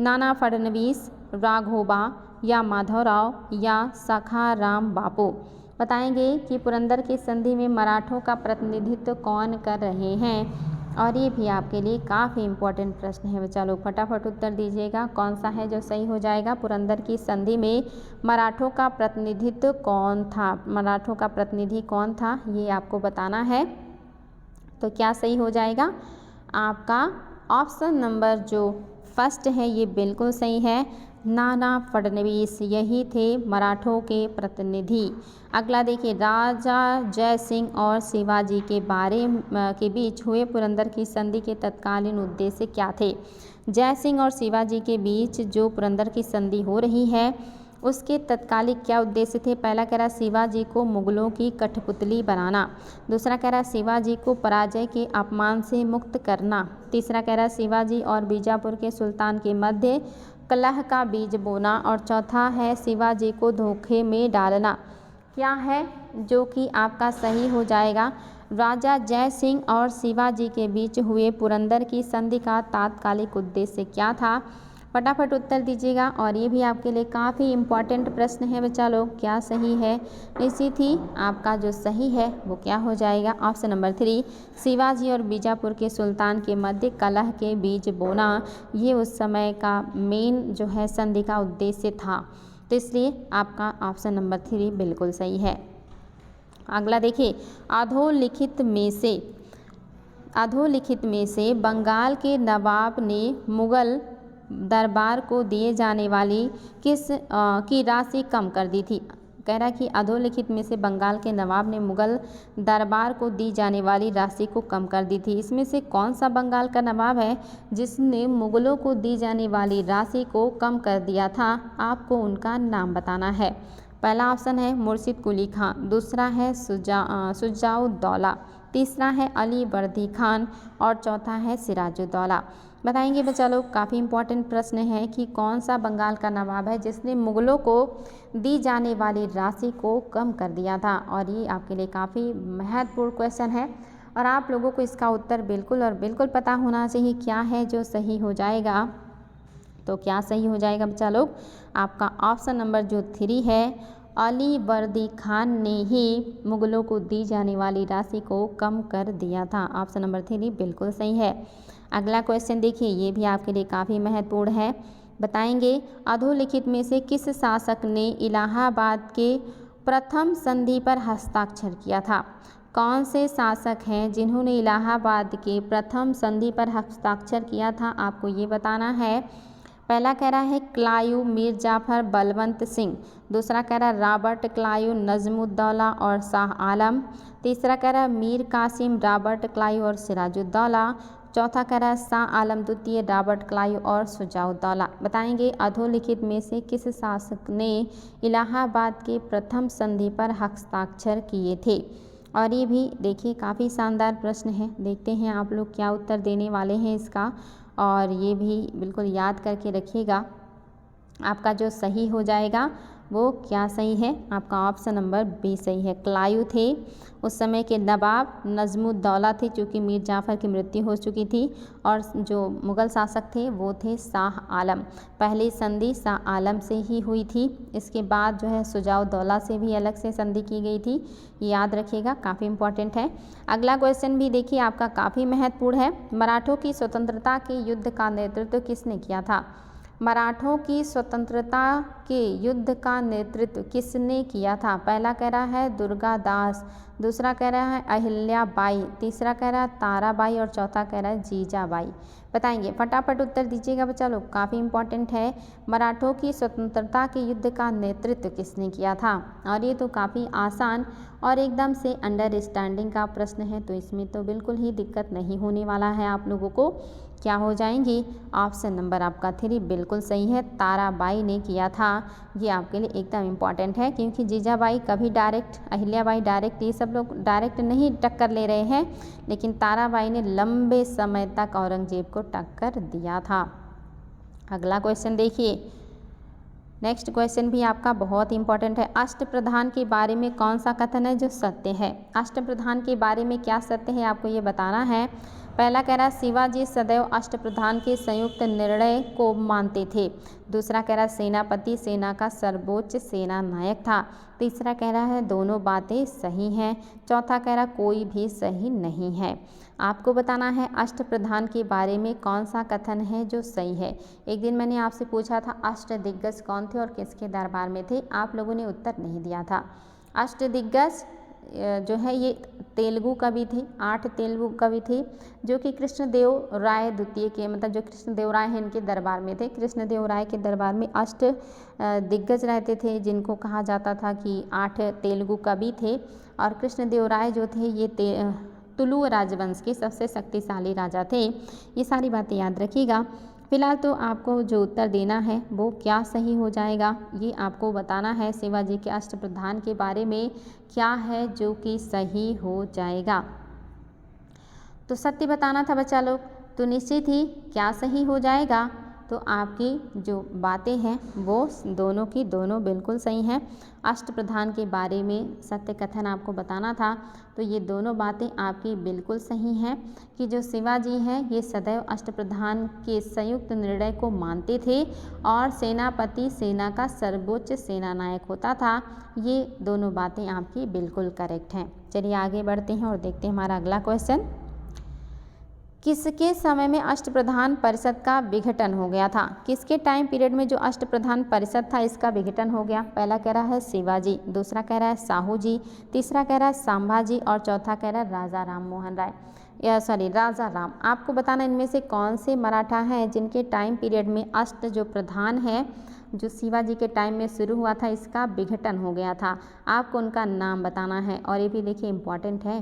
नाना फडणवीस, राघोबा या माधवराव या सखाराम बापू। बताएंगे कि पुरंदर की संधि में मराठों का प्रतिनिधित्व कौन कर रहे हैं। और ये भी आपके लिए काफ़ी इम्पोर्टेंट प्रश्न है, बच्चा लोग फटाफट उत्तर दीजिएगा कौन सा है जो सही हो जाएगा। पुरंदर की संधि में मराठों का प्रतिनिधित्व कौन था, मराठों का प्रतिनिधि कौन था, ये आपको बताना है। तो क्या सही हो जाएगा। आपका ऑप्शन नंबर जो फर्स्ट है ये बिल्कुल सही है, नाना फडणवीस यही थे मराठों के प्रतिनिधि। अगला देखिए, राजा जय सिंह और शिवाजी के बीच हुए पुरंदर की संधि के तत्कालीन उद्देश्य क्या थे। जय सिंह और शिवाजी के बीच जो पुरंदर की संधि हो रही है उसके तत्कालिक क्या उद्देश्य थे। पहला कह रहा शिवाजी को मुगलों की कठपुतली बनाना, दूसरा कह रहा शिवाजी को पराजय के अपमान से मुक्त करना, तीसरा कह रहा शिवाजी और बीजापुर के सुल्तान के मध्य कलह का बीज बोना, और चौथा है शिवाजी को धोखे में डालना। क्या है जो कि आपका सही हो जाएगा। राजा जय सिंह और शिवाजी के बीच हुए पुरंदर की संधि का तात्कालिक उद्देश्य क्या था। फटाफट उत्तर दीजिएगा। और ये भी आपके लिए काफ़ी इम्पॉर्टेंट प्रश्न है बच्चा लोग, क्या सही है। इसी थी आपका जो सही है वो क्या हो जाएगा। ऑप्शन नंबर 3 शिवाजी और बीजापुर के सुल्तान के मध्य कलह के बीज बोना, ये उस समय का मेन जो है संधि का उद्देश्य था। तो इसलिए आपका ऑप्शन नंबर 3 बिल्कुल सही है। अगला देखिए, अधोलिखित में से बंगाल के नवाब ने मुगल दरबार को दिए जाने वाली की राशि कम कर दी थी। कह रहा है कि अधोलिखित में से बंगाल के नवाब ने मुगल दरबार को दी जाने वाली राशि को कम कर दी थी। इसमें से कौन सा बंगाल का नवाब है जिसने मुगलों को दी जाने वाली राशि को कम कर दिया था। आपको उनका नाम बताना है। पहला ऑप्शन है मुर्शिद कुली खान, दूसरा है सुजाउद्दौला, तीसरा है अली वर्दी खान और चौथा है सिराजुद्दौला। बताएंगे बच्चा लोग, काफ़ी इंपॉर्टेंट प्रश्न है कि कौन सा बंगाल का नवाब है जिसने मुगलों को दी जाने वाली राशि को कम कर दिया था। और ये आपके लिए काफ़ी महत्वपूर्ण क्वेश्चन है और आप लोगों को इसका उत्तर बिल्कुल और बिल्कुल पता होना चाहिए क्या है जो सही हो जाएगा। तो क्या सही हो जाएगा बच्चा लोग, आपका ऑप्शन नंबर जो 3 है, अली वर्दी खान ने ही मुगलों को दी जाने वाली राशि को कम कर दिया था। ऑप्शन नंबर 3 बिल्कुल सही है। अगला क्वेश्चन देखिए, ये भी आपके लिए काफ़ी महत्वपूर्ण है। बताएंगे, अधोलिखित में से किस शासक ने इलाहाबाद के प्रथम संधि पर हस्ताक्षर किया था। कौन से शासक हैं जिन्होंने इलाहाबाद के प्रथम संधि पर हस्ताक्षर किया था, आपको ये बताना है। पहला कह रहा है क्लायू मीर जाफर बलवंत सिंह, दूसरा कह रहा है रॉबर्ट क्लायू नजमुद्दौला और शाह आलम, तीसरा कह रहा है मीर कासिम रॉबर्ट क्लायू और सिराजुद्दौला, चौथा कह रहा है शाह आलम द्वितीय रॉबर्ट क्लायू और सुजाउद्दौला। बताएंगे अधोलिखित में से किस शासक ने इलाहाबाद के प्रथम संधि पर हस्ताक्षर किए थे। और ये भी देखिए काफ़ी शानदार प्रश्न है, देखते हैं आप लोग क्या उत्तर देने वाले हैं इसका। और ये भी बिल्कुल याद करके रखिएगा, आपका जो सही हो जाएगा वो क्या सही है। आपका ऑप्शन नंबर बी सही है, क्लायू थे उस समय के नवाब, नजमुद्दौला थे क्योंकि मीर जाफ़र की मृत्यु हो चुकी थी, और जो मुग़ल शासक थे वो थे शाह आलम। पहली संधि शाह आलम से ही हुई थी, इसके बाद जो है सुजाउद्दौला से भी अलग से संधि की गई थी। याद रखिएगा, काफ़ी इंपॉर्टेंट है। अगला क्वेश्चन भी देखिए आपका काफ़ी महत्वपूर्ण है। मराठों की स्वतंत्रता के युद्ध का नेतृत्व किसने किया था। मराठों की स्वतंत्रता के युद्ध का नेतृत्व किसने किया था। पहला कह रहा है दुर्गादास, दूसरा कह रहा है अहिल्याबाई, तीसरा कह रहा है ताराबाई और चौथा कह रहा है जीजाबाई। बताएंगे, फटाफट उत्तर दीजिएगा बच्चा लोग, काफ़ी इंपॉर्टेंट है। मराठों की स्वतंत्रता के युद्ध का नेतृत्व किसने किया था। और ये तो काफ़ी आसान और एकदम से अंडरस्टैंडिंग का प्रश्न है, तो इसमें तो बिल्कुल ही दिक्कत नहीं होने वाला है आप लोगों को। क्या हो जाएंगी? ऑप्शन नंबर आपका 3 बिल्कुल सही है, ताराबाई ने किया था। ये आपके लिए एकदम इम्पॉर्टेंट है, क्योंकि जीजाबाई कभी डायरेक्ट, अहिल्याबाई डायरेक्ट, ये सब लोग डायरेक्ट नहीं टक्कर ले रहे हैं, लेकिन ताराबाई ने लंबे समय तक औरंगजेब को टक्कर दिया था। अगला क्वेश्चन देखिए, नेक्स्ट क्वेश्चन भी आपका बहुत इंपॉर्टेंट है। अष्टप्रधान के बारे में कौन सा कथन है जो सत्य है? अष्टप्रधान के बारे में क्या सत्य है आपको ये बताना है। पहला कह रहा है शिवाजी सदैव अष्टप्रधान के संयुक्त निर्णय को मानते थे। दूसरा कह रहा है सेनापति सेना का सर्वोच्च सेना नायक था। तीसरा कह रहा है दोनों बातें सही हैं। चौथा कह रहा कोई भी सही नहीं है। आपको बताना है अष्टप्रधान के बारे में कौन सा कथन है जो सही है। एक दिन मैंने आपसे पूछा था अष्टदिग्गज कौन थे और किसके दरबार में थे, आप लोगों ने उत्तर नहीं दिया था। अष्टदिग्गज जो है ये तेलुगु कवि थे, 8 तेलुगु कवि थे जो कि कृष्णदेव राय द्वितीय के, मतलब जो कृष्णदेव राय हैं इनके दरबार में थे। कृष्णदेव राय के दरबार में अष्ट दिग्गज रहते थे, जिनको कहा जाता था कि 8 तेलुगु कवि थे। और कृष्णदेव राय जो थे ये तुलु राजवंश के सबसे शक्तिशाली राजा थे। ये सारी बातें याद रखिएगा। फिलहाल तो आपको जो उत्तर देना है वो क्या सही हो जाएगा, ये आपको बताना है। शिवाजी के अष्टप्रधान के बारे में क्या है जो कि सही हो जाएगा। तो सत्य बताना था बच्चा लोग, तो निश्चित ही क्या सही हो जाएगा। तो आपकी जो बातें हैं वो दोनों की दोनों बिल्कुल सही हैं। अष्टप्रधान के बारे में सत्य कथन आपको बताना था, तो ये दोनों बातें आपकी बिल्कुल सही हैं कि जो शिवाजी हैं ये सदैव अष्टप्रधान के संयुक्त निर्णय को मानते थे और सेनापति सेना का सर्वोच्च सेना नायक होता था। ये दोनों बातें आपकी बिल्कुल करेक्ट हैं। चलिए आगे बढ़ते हैं और देखते हैं हमारा अगला क्वेश्चन। किसके समय में अष्टप्रधान परिषद का विघटन हो गया था? किसके टाइम पीरियड में जो अष्टप्रधान परिषद था इसका विघटन हो गया? पहला कह रहा है शिवाजी, दूसरा कह रहा है साहू जी, तीसरा कह रहा है संभाजी और चौथा कह रहा है राजा राम मोहन राय, राजा राम। आपको बताना इनमें से कौन से मराठा हैं जिनके टाइम पीरियड में अष्ट जो प्रधान है जो शिवाजी के टाइम में शुरू हुआ था इसका विघटन हो गया था। आपको उनका नाम बताना है और ये भी देखिए इम्पॉर्टेंट है।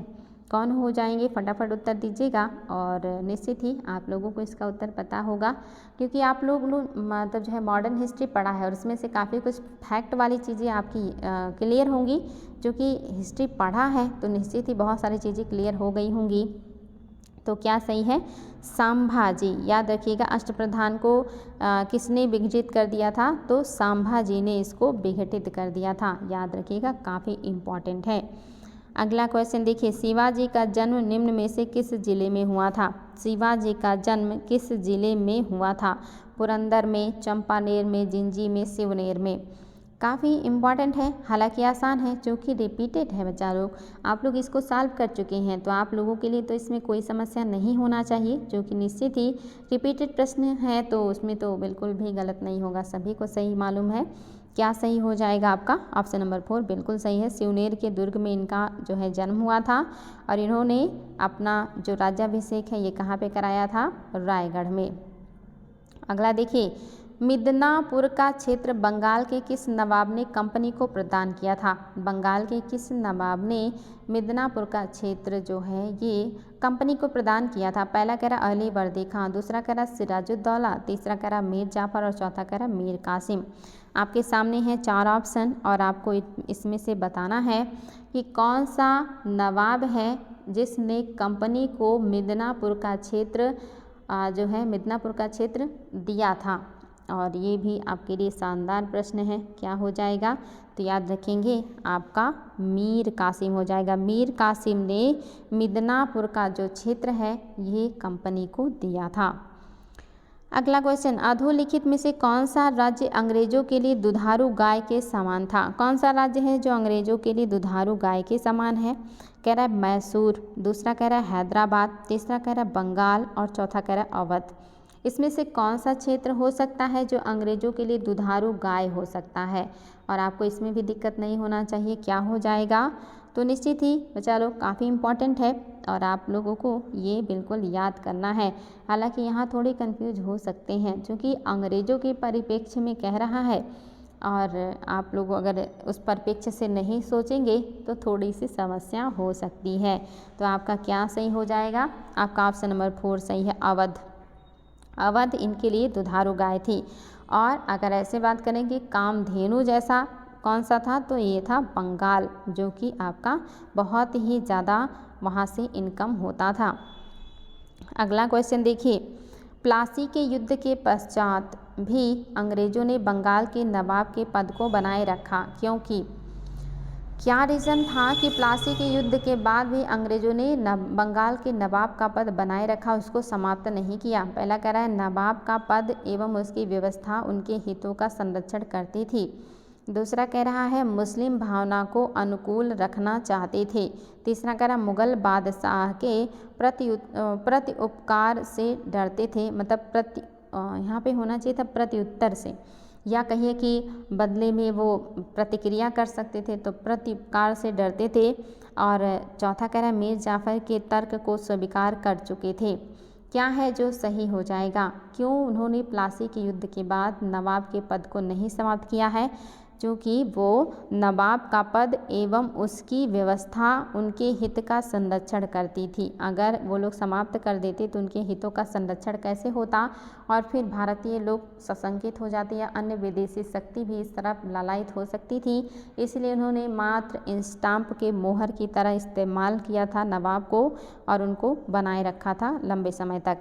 कौन हो जाएंगे, फटाफट उत्तर दीजिएगा। और निश्चित ही आप लोगों को इसका उत्तर पता होगा, क्योंकि आप लोग मतलब जो है मॉडर्न हिस्ट्री पढ़ा है और उसमें से काफ़ी कुछ फैक्ट वाली चीज़ें आपकी क्लियर होंगी। जो कि हिस्ट्री पढ़ा है तो निश्चित ही बहुत सारी चीज़ें क्लियर हो गई होंगी। तो क्या सही है? संभाजी। याद रखिएगा अष्टप्रधान को किसने विघटित कर दिया था? तो संभाजी ने इसको विघटित कर दिया था। याद रखिएगा, काफ़ी इम्पॉर्टेंट है। अगला क्वेश्चन देखिए, शिवाजी का जन्म निम्न में से किस जिले में हुआ था? शिवाजी का जन्म किस जिले में हुआ था? पुरंदर में, चंपानेर में, जिंजी में, सिवनेर में। काफ़ी इम्पॉर्टेंट है, हालांकि आसान है क्योंकि रिपीटेड है बच्चा लोग। आप लोग इसको सॉल्व कर चुके हैं तो आप लोगों के लिए तो इसमें कोई समस्या नहीं होना चाहिए, जो कि निश्चित ही रिपीटेड प्रश्न है तो उसमें तो बिल्कुल भी गलत नहीं होगा, सभी को सही मालूम है। क्या सही हो जाएगा आपका? ऑप्शन नंबर 4 बिल्कुल सही है। सिवनेर के दुर्ग में इनका जो है जन्म हुआ था और इन्होंने अपना जो राज्याभिषेक है ये कहाँ पे कराया था? रायगढ़ में। अगला देखिए, मिदनापुर का क्षेत्र बंगाल के किस नवाब ने कंपनी को प्रदान किया था? बंगाल के किस नवाब ने मिदनापुर का क्षेत्र जो है ये कंपनी को प्रदान किया था? पहला कह रहा अली वर्दी खां, दूसरा कह रहा सिराजुद्दौला, तीसरा कह रहा मीर जाफर और चौथा कह रहा मीर कासिम। आपके सामने हैं 4 ऑप्शन और आपको इसमें से बताना है कि कौन सा नवाब है जिसने कंपनी को मिदनापुर का क्षेत्र जो है मिदनापुर का क्षेत्र दिया था। और ये भी आपके लिए शानदार प्रश्न है, क्या हो जाएगा? तो याद रखेंगे आपका मीर कासिम हो जाएगा। मीर कासिम ने मिदनापुर का जो क्षेत्र है ये कंपनी को दिया था। अगला क्वेश्चन, अधोलिखित में से कौन सा राज्य अंग्रेजों के लिए दुधारू गाय के समान था? कौन सा राज्य है जो अंग्रेजों के लिए दुधारू गाय के समान है? कह रहा है मैसूर, दूसरा कह रहा है हैदराबाद, तीसरा कह रहा है बंगाल और चौथा कह रहा है अवध। इसमें से कौन सा क्षेत्र हो सकता है जो अंग्रेजों के लिए दुधारू गाय हो सकता है? और आपको इसमें भी दिक्कत नहीं होना चाहिए, क्या हो जाएगा? तो निश्चित ही बच्चा लोग काफ़ी इम्पॉर्टेंट है और आप लोगों को ये बिल्कुल याद करना है। हालांकि यहाँ थोड़ी कंफ्यूज हो सकते हैं क्योंकि अंग्रेज़ों के परिप्रेक्ष्य में कह रहा है और आप लोग अगर उस परिप्रेक्ष्य से नहीं सोचेंगे तो थोड़ी सी समस्या हो सकती है। तो आपका क्या सही हो जाएगा? आपका ऑप्शन नंबर 4 सही है, अवध। अवध इनके लिए दुधारू गाय थी। और अगर ऐसे बात करें कि कामधेनु जैसा कौन सा था, तो ये था बंगाल, जो कि आपका बहुत ही ज़्यादा वहाँ से इनकम होता था। अगला क्वेश्चन देखिए, प्लासी के युद्ध के पश्चात भी अंग्रेज़ों ने बंगाल के नवाब के पद को बनाए रखा, क्योंकि क्या रीज़न था कि प्लासी के युद्ध के बाद भी अंग्रेज़ों ने बंगाल के नवाब का पद बनाए रखा, उसको समाप्त नहीं किया। पहला कह रहा है नवाब का पद एवं उसकी व्यवस्था उनके हितों का संरक्षण करती थी। दूसरा कह रहा है मुस्लिम भावना को अनुकूल रखना चाहते थे। तीसरा कह रहा मुग़ल बादशाह के प्रति उपकार से डरते थे, मतलब यहाँ पे होना चाहिए था प्रत्युत्तर से, या कहिए कि बदले में वो प्रतिक्रिया कर सकते थे, तो प्रत्युपकार से डरते थे। और चौथा कह रहा है मीर जाफ़र के तर्क को स्वीकार कर चुके थे। क्या है जो सही हो जाएगा? क्यों उन्होंने प्लासी के युद्ध के बाद नवाब के पद को नहीं समाप्त किया है? क्योंकि वो नवाब का पद एवं उसकी व्यवस्था उनके हित का संरक्षण करती थी। अगर वो लोग समाप्त कर देते तो उनके हितों का संरक्षण कैसे होता, और फिर भारतीय लोग सशंकित हो जाते या अन्य विदेशी शक्ति भी इस तरफ लालायित हो सकती थी। इसलिए उन्होंने मात्र स्टाम्प के मोहर की तरह इस्तेमाल किया था नवाब को, और उनको बनाए रखा था लंबे समय तक।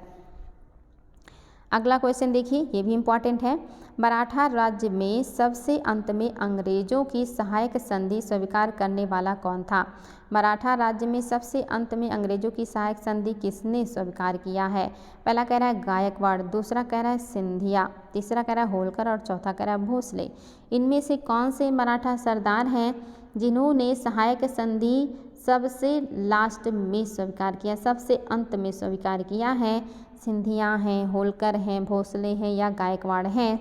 अगला क्वेश्चन देखिए, ये भी इम्पॉर्टेंट है। मराठा राज्य में सबसे अंत में अंग्रेजों की सहायक संधि स्वीकार करने वाला कौन था? मराठा राज्य में सबसे अंत में अंग्रेजों की सहायक संधि किसने स्वीकार किया है? पहला कह रहा है गायकवाड़, दूसरा कह रहा है सिंधिया, तीसरा कह रहा है होलकर और चौथा कह रहा है भोसले। इनमें से कौन से मराठा सरदार हैं जिन्होंने सहायक संधि सबसे लास्ट में स्वीकार किया, सबसे अंत में स्वीकार किया है? सिंधिया हैं, होलकर हैं, भोसले हैं या गायकवाड़ हैं?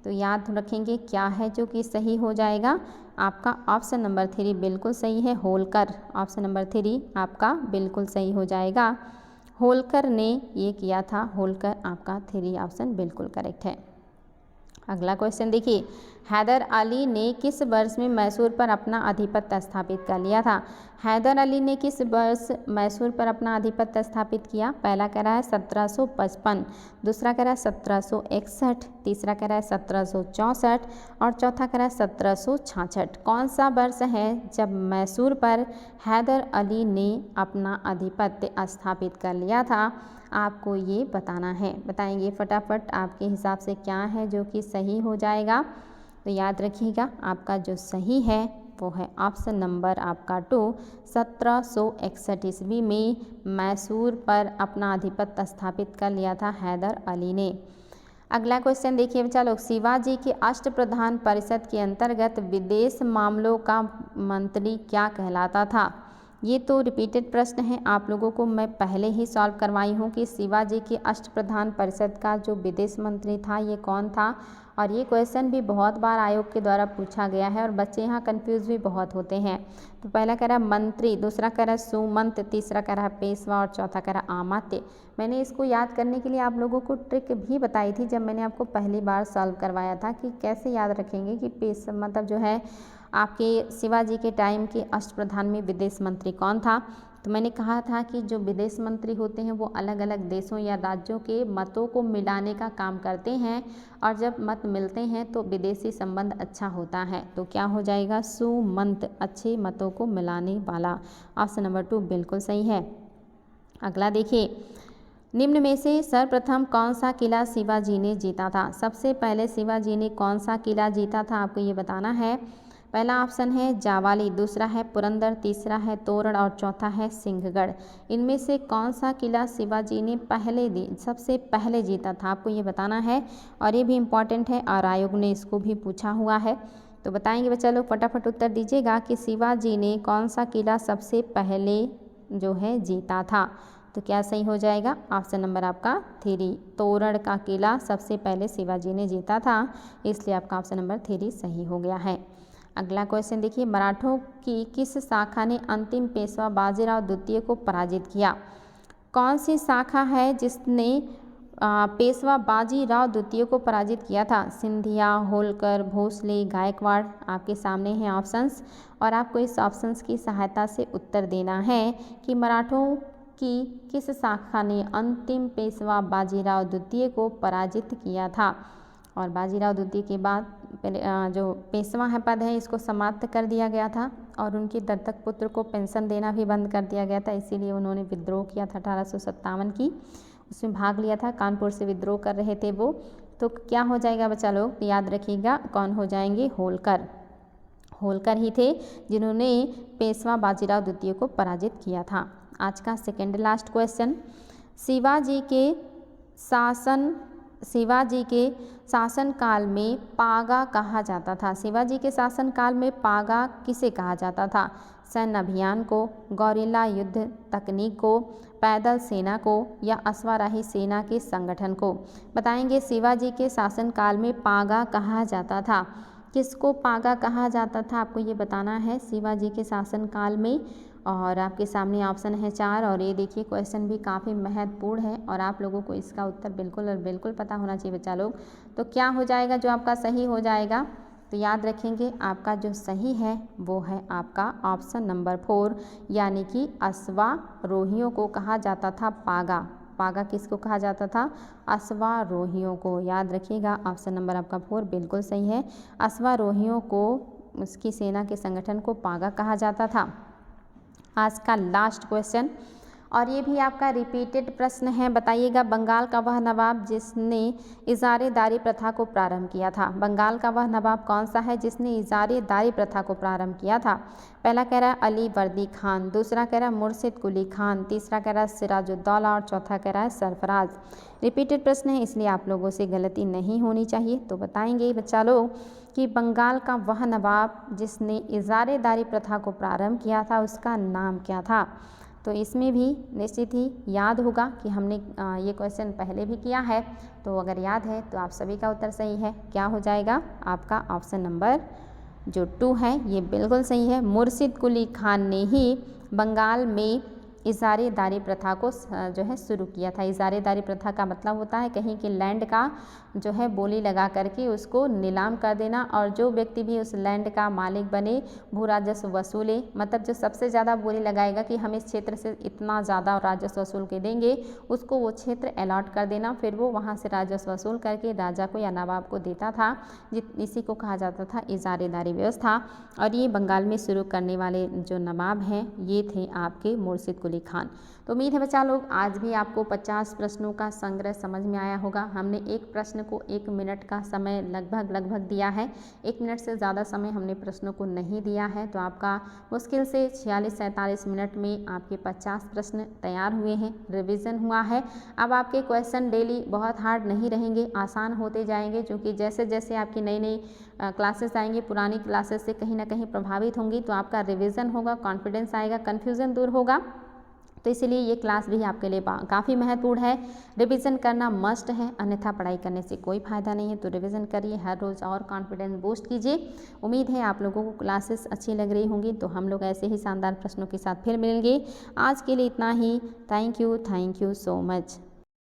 तो याद रखेंगे क्या है जो कि सही हो जाएगा। आपका ऑप्शन नंबर 3 बिल्कुल सही है, होलकर। ऑप्शन नंबर 3 आपका बिल्कुल सही हो जाएगा। होलकर ने ये किया था, होलकर आपका 3 ऑप्शन बिल्कुल करेक्ट है। अगला क्वेश्चन देखिए, हैदर अली ने किस वर्ष में मैसूर पर अपना आधिपत्य स्थापित कर लिया था? हैदर अली ने किस वर्ष मैसूर पर अपना आधिपत्य स्थापित किया? पहला कह रहा है 1755, दूसरा कह रहा है 1761, तीसरा कह रहा है 1764 और चौथा कह रहा है 1766। कौन सा वर्ष है जब मैसूर पर हैदर अली ने अपना आधिपत्य स्थापित कर लिया था? आपको ये बताना है। बताएंगे फटाफट आपके हिसाब से क्या है जो कि सही हो जाएगा। तो याद रखिएगा आपका जो सही है वो है ऑप्शन नंबर आपका 2, 1761 ईस्वी में मैसूर पर अपना आधिपत्य स्थापित कर लिया था हैदर अली ने। अगला क्वेश्चन देखिए बच्चा लोग, शिवाजी के अष्टप्रधान परिषद के अंतर्गत विदेश मामलों का मंत्री क्या कहलाता था? ये तो रिपीटेड प्रश्न है, आप लोगों को मैं पहले ही सॉल्व करवाई हूँ कि शिवाजी के अष्टप्रधान परिषद का जो विदेश मंत्री था ये कौन था। और ये क्वेश्चन भी बहुत बार आयोग के द्वारा पूछा गया है और बच्चे यहाँ कंफ्यूज भी बहुत होते हैं। तो पहला कह रहा है मंत्री, दूसरा कह रहा है सुमंत, तीसरा कह रहा है पेशवा और चौथा कह रहा है अमात्य। मैंने इसको याद करने के लिए आप लोगों को ट्रिक भी बताई थी जब मैंने आपको पहली बार सॉल्व करवाया था कि कैसे याद रखेंगे कि मतलब जो है आपके शिवाजी के टाइम के अष्टप्रधान में विदेश मंत्री कौन था। तो मैंने कहा था कि जो विदेश मंत्री होते हैं वो अलग अलग देशों या राज्यों के मतों को मिलाने का काम करते हैं, और जब मत मिलते हैं तो विदेशी संबंध अच्छा होता है। तो क्या हो जाएगा? सुमंत, अच्छे मतों को मिलाने वाला। ऑप्शन नंबर 2 बिल्कुल सही है। अगला देखिए, निम्न में से सर्वप्रथम कौन सा किला शिवाजी ने जीता था? सबसे पहले शिवाजी ने कौन सा किला जीता था आपको ये बताना है। पहला ऑप्शन है जावाली, दूसरा है पुरंदर, तीसरा है तोरण और चौथा है सिंहगढ़। इनमें से कौन सा किला शिवाजी ने सबसे पहले जीता था आपको ये बताना है, और ये भी इम्पॉर्टेंट है और आयोग ने इसको भी पूछा हुआ है। तो बताएंगे बच्चा लोग, फटाफट उत्तर दीजिएगा कि शिवाजी ने कौन सा किला सबसे पहले जो है जीता था। तो क्या सही हो जाएगा? ऑप्शन नंबर आपका 3, तोरण का किला सबसे पहले शिवाजी ने जीता था, इसलिए आपका ऑप्शन नंबर 3 सही हो गया है। अगला क्वेश्चन देखिए, मराठों की किस शाखा ने अंतिम पेशवा बाजीराव द्वितीय को पराजित किया? कौन सी शाखा है जिसने पेशवा बाजीराव द्वितीय को पराजित किया था? सिंधिया, होलकर, भोसले, गायकवाड़। आपके सामने हैं ऑप्शंस और आपको इस ऑप्शंस की सहायता से उत्तर देना है कि मराठों की किस शाखा ने अंतिम पेशवा बाजीराव द्वितीय को पराजित किया था? और बाजीराव द्वितीय के बाद पहले जो पेशवा है पद है इसको समाप्त कर दिया गया था और उनके दत्तक पुत्र को पेंशन देना भी बंद कर दिया गया था, इसीलिए उन्होंने विद्रोह किया था 1857 की, उसमें भाग लिया था। कानपुर से विद्रोह कर रहे थे वो। तो क्या हो जाएगा बच्चा लोग, याद रखिएगा कौन हो जाएंगे, होलकर। होलकर ही थे जिन्होंने पेशवा बाजीराव द्वितीय को पराजित किया था। आज का सेकेंड लास्ट क्वेश्चन, शिवाजी के शासनकाल में पागा कहा जाता था? शिवाजी के शासनकाल में पागा किसे कहा जाता था? सैन्य अभियान को, गौरिल्ला युद्ध तकनीक को, पैदल सेना को या अश्वारोही सेना के संगठन को? बताएंगे शिवाजी के शासनकाल में पागा कहा जाता था। किसको पागा कहा जाता था आपको ये बताना है शिवाजी के शासनकाल में। और आपके सामने ऑप्शन है 4 और ये देखिए क्वेश्चन भी काफ़ी महत्वपूर्ण है और आप लोगों को इसका उत्तर बिल्कुल और बिल्कुल पता होना चाहिए बच्चा लोग। तो क्या हो जाएगा जो आपका सही हो जाएगा, तो याद रखेंगे आपका जो सही है वो है आपका ऑप्शन नंबर 4, यानी कि अश्वारोहियों को कहा जाता था पागा। पागा किसको कहा जाता था? अश्वारोहियों को। याद रखिएगा ऑप्शन नंबर आपका 4 बिल्कुल सही है। अश्वारोहियों को, उसकी सेना के संगठन को पागा कहा जाता था। आज का लास्ट क्वेश्चन और ये भी आपका रिपीटेड प्रश्न है, बताइएगा बंगाल का वह नवाब जिसने इजारेदारी प्रथा को प्रारंभ किया था? बंगाल का वह नवाब कौन सा है जिसने इजारेदारी प्रथा को प्रारंभ किया था? पहला कह रहा है अली वर्दी खान, दूसरा कह रहा है मुर्शिद कुली खान, तीसरा कह रहा है सिराजुद्दौला और चौथा कह रहा है सरफराज। रिपीटेड प्रश्न है इसलिए आप लोगों से गलती नहीं होनी चाहिए। तो बताएंगे बच्चा लोग कि बंगाल का वह नवाब जिसने इजारेदारी प्रथा को प्रारंभ किया था उसका नाम क्या था? तो इसमें भी निश्चित ही याद होगा कि हमने ये क्वेश्चन पहले भी किया है, तो अगर याद है तो आप सभी का उत्तर सही है। क्या हो जाएगा आपका ऑप्शन नंबर जो 2 है ये बिल्कुल सही है। मुर्शिद कुली खान ने ही बंगाल में इजारेदारी प्रथा को जो है शुरू किया था। इजारेदारी प्रथा का मतलब होता है कहीं के लैंड का जो है बोली लगा करके उसको नीलाम कर देना और जो व्यक्ति भी उस लैंड का मालिक बने भू राजस्व वसूले, मतलब जो सबसे ज़्यादा बोली लगाएगा कि हम इस क्षेत्र से इतना ज़्यादा राजस्व वसूल के देंगे, उसको वो क्षेत्र अलॉट कर देना, फिर वो वहाँ से राजस्व वसूल करके राजा को या नवाब को देता था। इसी को कहा जाता था इजारेदारी व्यवस्था। और ये बंगाल में शुरू करने वाले जो नवाब हैं ये थे आपके मुर्शिद कुली खान। तो उम्मीद है बच्चा लोग आज भी आपको 50 प्रश्नों का संग्रह समझ में आया होगा। हमने एक प्रश्न को 1 मिनट का समय लगभग दिया है, 1 मिनट से ज़्यादा समय हमने प्रश्नों को नहीं दिया है। तो आपका मुश्किल से 46-47 मिनट में आपके 50 प्रश्न तैयार हुए हैं, रिवीजन हुआ है। अब आपके क्वेश्चन डेली बहुत हार्ड नहीं रहेंगे, आसान होते जाएंगे, क्योंकि जैसे जैसे आपकी नई नई क्लासेस आएंगी पुरानी क्लासेस से कहीं ना कहीं प्रभावित होंगी, तो आपका रिवीजन होगा, कॉन्फिडेंस आएगा, कन्फ्यूज़न दूर होगा। तो इसीलिए ये क्लास भी आपके लिए काफ़ी महत्वपूर्ण है। रिवीजन करना मस्ट है, अन्यथा पढ़ाई करने से कोई फ़ायदा नहीं है। तो रिवीजन करिए हर रोज़ और कॉन्फिडेंस बूस्ट कीजिए। उम्मीद है आप लोगों को क्लासेस अच्छी लग रही होंगी। तो हम लोग ऐसे ही शानदार प्रश्नों के साथ फिर मिलेंगे। आज के लिए इतना ही। Thank you so much.